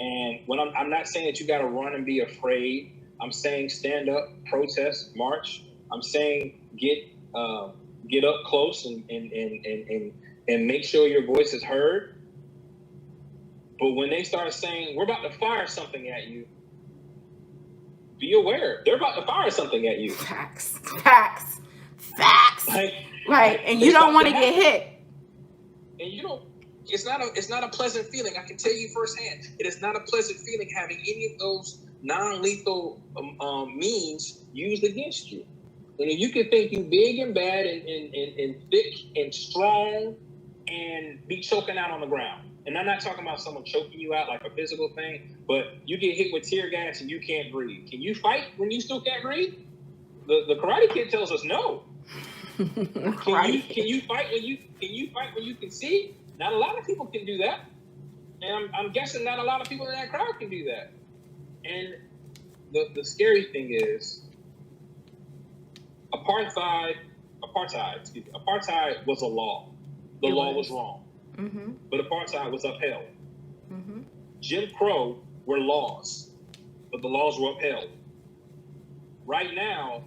And when I'm not saying that you got to run and be afraid. I'm saying stand up, protest, march. I'm saying get up close and make sure your voice is heard. But when they start saying we're about to fire something at you, be aware they're about to fire something at you. Facts. Right, and you don't want to get hit. And you don't. It's not a pleasant feeling. I can tell you firsthand. It is not a pleasant feeling having any of those non-lethal means used against you. And if you can think you big and bad and thick and strong and be choking out on the ground. And I'm not talking about someone choking you out like a physical thing, but you get hit with tear gas and you can't breathe. Can you fight when you still can't breathe? The Karate Kid tells us no. Can you fight when you can see? Not a lot of people can do that. And I'm guessing not a lot of people in that crowd can do that. And the scary thing is apartheid was a law. The law was wrong. Mm-hmm. But apartheid was upheld. Mm-hmm. Jim Crow were laws, but the laws were upheld. Right now,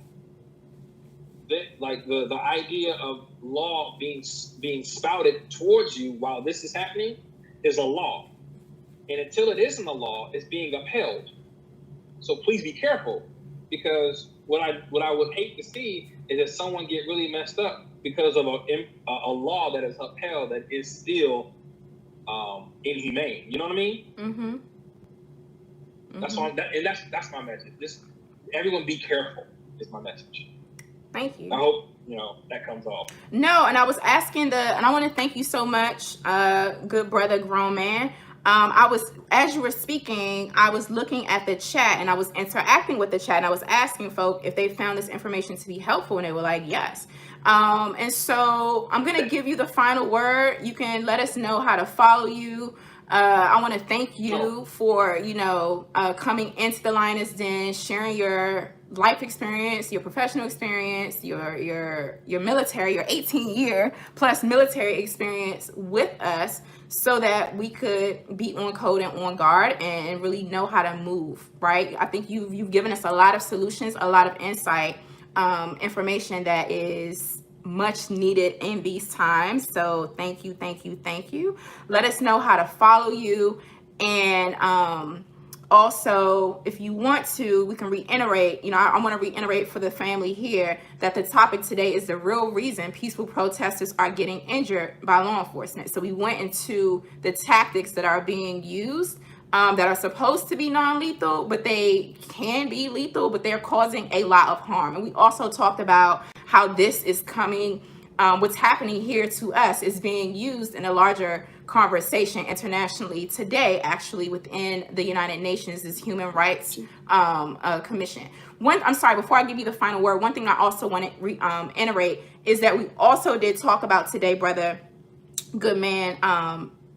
the idea of law being spouted towards you while this is happening is a law. And until it isn't a law, it's being upheld. So please be careful, because what I would hate to see is that someone get really messed up because of a law that is upheld that is still inhumane. You know what I mean? Mm-hmm. That's that's my message. Just everyone be careful is my message. Thank you. I hope that comes off. No, and I was asking and I want to thank you so much, good brother, grown man. As you were speaking, I was looking at the chat and I was interacting with the chat and I was asking folk if they found this information to be helpful, and they were like, yes. And so I'm going to give you the final word. You can let us know how to follow you. I want to thank you for, coming into the Lioness Den, sharing your life experience, your professional experience, your military, your 18-year plus military experience with us, so that we could be on code and on guard and really know how to move, right? I think you've given us a lot of solutions, a lot of insight, information that is much needed in these times. So thank you. Let us know how to follow you, and Also, if you want to, we can reiterate, I want to reiterate for the family here that the topic today is the real reason peaceful protesters are getting injured by law enforcement. So we went into the tactics that are being used that are supposed to be non-lethal, but they can be lethal, but they're causing a lot of harm. And we also talked about how this is coming, what's happening here to us is being used in a larger conversation internationally today, actually within the United Nations' Human Rights Commission. Before I give you the final word, one thing I also want to reiterate is that we also did talk about today, brother Goodman,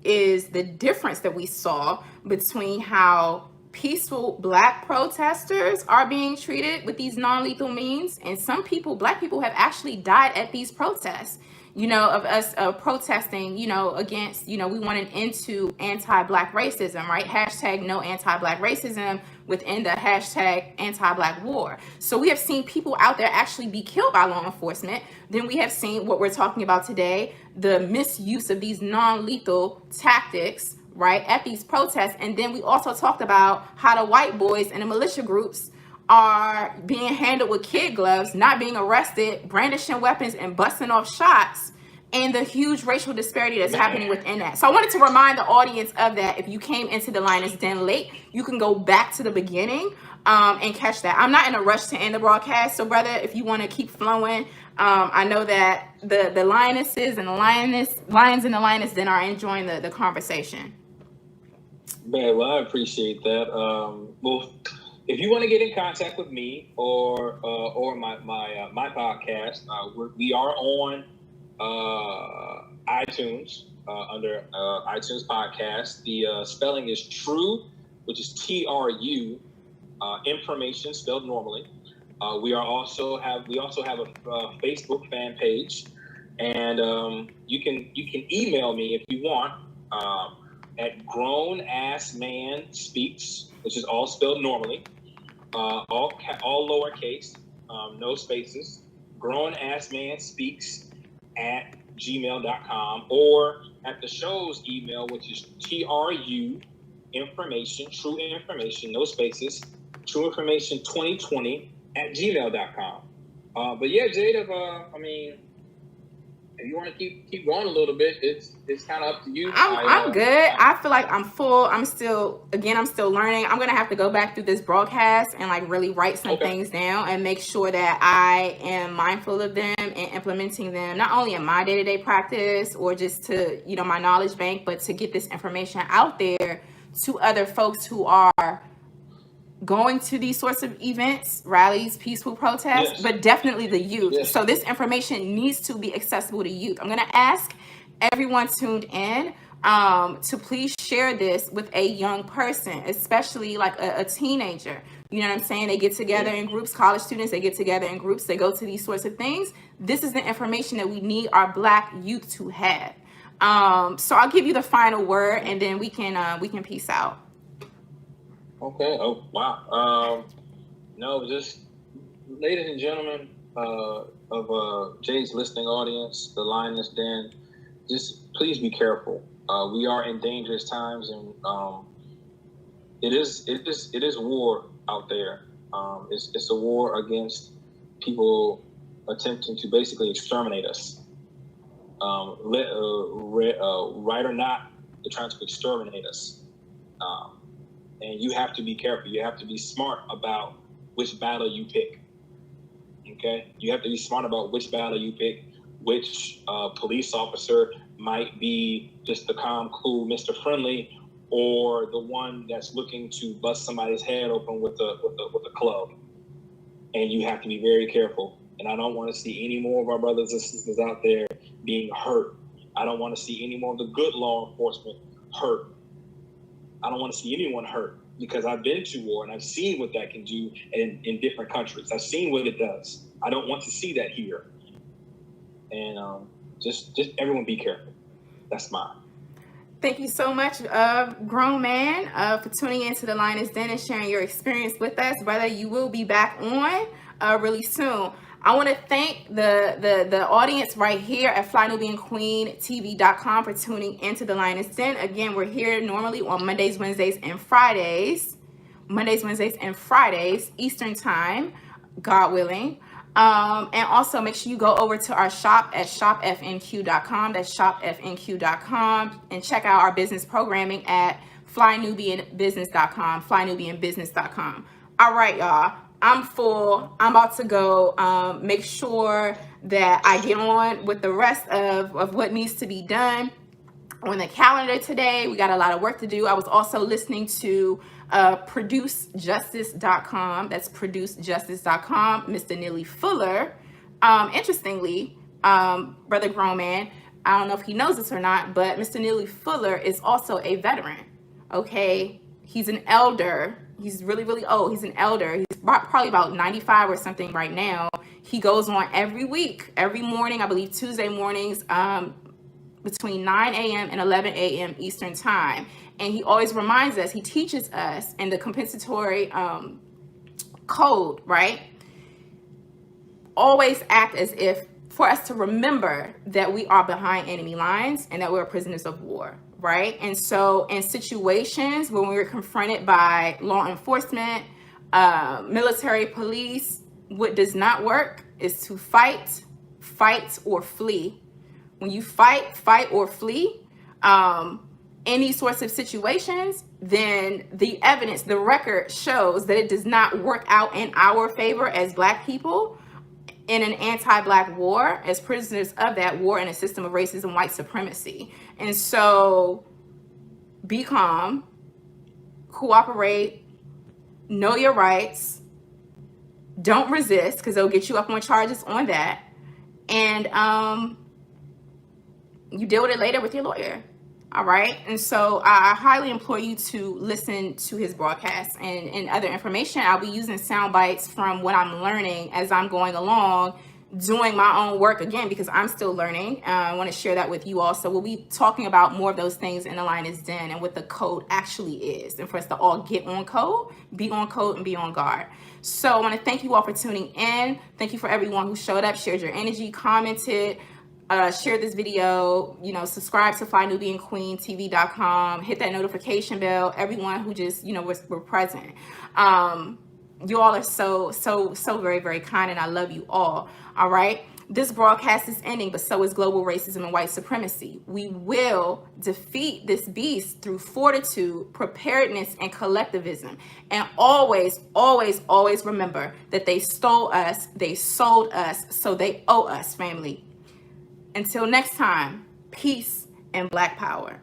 is the difference that we saw between how peaceful Black protesters are being treated with these non-lethal means, and some people, Black people, have actually died at these protests, of us protesting, against, we want an end to anti-Black racism, right? Hashtag no anti-Black racism within the hashtag anti-Black war. So we have seen people out there actually be killed by law enforcement. Then we have seen what we're talking about today, the misuse of these non-lethal tactics, right, at these protests. And then we also talked about how the white boys and the militia groups are being handled with kid gloves, not being arrested, brandishing weapons and busting off shots, and the huge racial disparity that's happening within that. So I wanted to remind the audience of that. If you came into the Lioness Den late, you can go back to the beginning and catch that. I'm not in a rush to end the broadcast, so brother, if you want to keep flowing, I know that the lionesses and the lions in the Lioness Den are enjoying the conversation. Man, well, I appreciate that. Well, if you want to get in contact with me or my podcast, we are on iTunes under iTunes podcast. The spelling is True, which is TRU, information spelled normally. We also have a Facebook fan page, and you can email me if you want at grownassmanspeaks, which is all spelled normally, all lowercase, no spaces, grownassmanspeaks@gmail.com, or at the show's email, which is TRU information, true information, no spaces, true information 2020@gmail.com. But yeah, Jade, if you want to keep going a little bit, it's kind of up to you. I'm good. I feel like I'm full. I'm still learning. I'm gonna have to go back through this broadcast and like really write some things down and make sure that I am mindful of them and implementing them, not only in my day-to-day practice or just to my knowledge bank, but to get this information out there to other folks who are going to these sorts of events, rallies, peaceful protests, but definitely the youth. Yes. So this information needs to be accessible to youth. I'm going to ask everyone tuned in to please share this with a young person, especially like a teenager. You know what I'm saying? They get together in groups, college students, they get together in groups, they go to these sorts of things. This is the information that we need our Black youth to have. So I'll give you the final word, and then we can peace out. Okay. Oh, wow. No, just ladies and gentlemen of Jay's listening audience, the Lioness Den, just please be careful. We are in dangerous times, and it is war out there. It's a war against people attempting to basically exterminate us. Right or not, they're trying to exterminate us. And you have to be careful. You have to be smart about which battle you pick. Okay? You have to be smart about which battle you pick, which police officer might be just the calm, cool Mr. Friendly, or the one that's looking to bust somebody's head open with a club. And you have to be very careful. And I don't want to see any more of our brothers and sisters out there being hurt. I don't want to see any more of the good law enforcement hurt. I don't want to see anyone hurt, because I've been to war and I've seen what that can do in different countries. I've seen what it does. I don't want to see that here. And just everyone be careful. That's mine. Thank you so much, grown man, for tuning into the Lioness Den and sharing your experience with us. Brother, you will be back on really soon. I want to thank the audience right here at FlyNubianQueenTV.com for tuning into the Lioness Den. Again, we're here normally on Mondays, Wednesdays, and Fridays. Mondays, Wednesdays, and Fridays, Eastern Time, God willing. And also make sure you go over to our shop at shopfnq.com. That's shopfnq.com, and check out our business programming at flynubianbusiness.com, flynubianbusiness.com. All right, y'all. I'm full. I'm about to go make sure that I get on with the rest of what needs to be done on the calendar today. We got a lot of work to do. I was also listening to producejustice.com. That's producejustice.com. Mr. Neely Fuller. Interestingly, Brother Grown Man, I don't know if he knows this or not, but Mr. Neely Fuller is also a veteran. Okay. He's an elder. He's really, really old. He's an elder. He's probably about 95 or something right now. He goes on every week, every morning, I believe Tuesday mornings, between 9 a.m. and 11 a.m. Eastern Time. And he always reminds us, he teaches us in the compensatory code, right? Always act as if, for us to remember that we are behind enemy lines and that we're prisoners of war, right? And so in situations when we're confronted by law enforcement, military, police, what does not work is to fight or flee. When you fight or flee, any sorts of situations, then the evidence, the record shows that it does not work out in our favor as Black people in an anti-Black war, as prisoners of that war in a system of racism, white supremacy. And so be calm, cooperate, know your rights, don't resist, because they'll get you up on charges on that. And you deal with it later with your lawyer. All right. And so I highly implore you to listen to his broadcasts and other information. I'll be using sound bites from what I'm learning as I'm going along, doing my own work again, because I'm still learning. I want to share that with you all. So we'll be talking about more of those things in the Lioness Den and what the code actually is. And for us to all get on code, and be on guard. So I want to thank you all for tuning in. Thank you for everyone who showed up, shared your energy, commented, share this video, subscribe to FlyNubianQueenTV.com, hit that notification bell, everyone who just, were present. You all are so very, very kind, and I love you all. All right. This broadcast is ending, but so is global racism and white supremacy. We will defeat this beast through fortitude, preparedness, and collectivism. And always, always, always remember that they stole us, they sold us, so they owe us, family. Until next time, peace and Black power.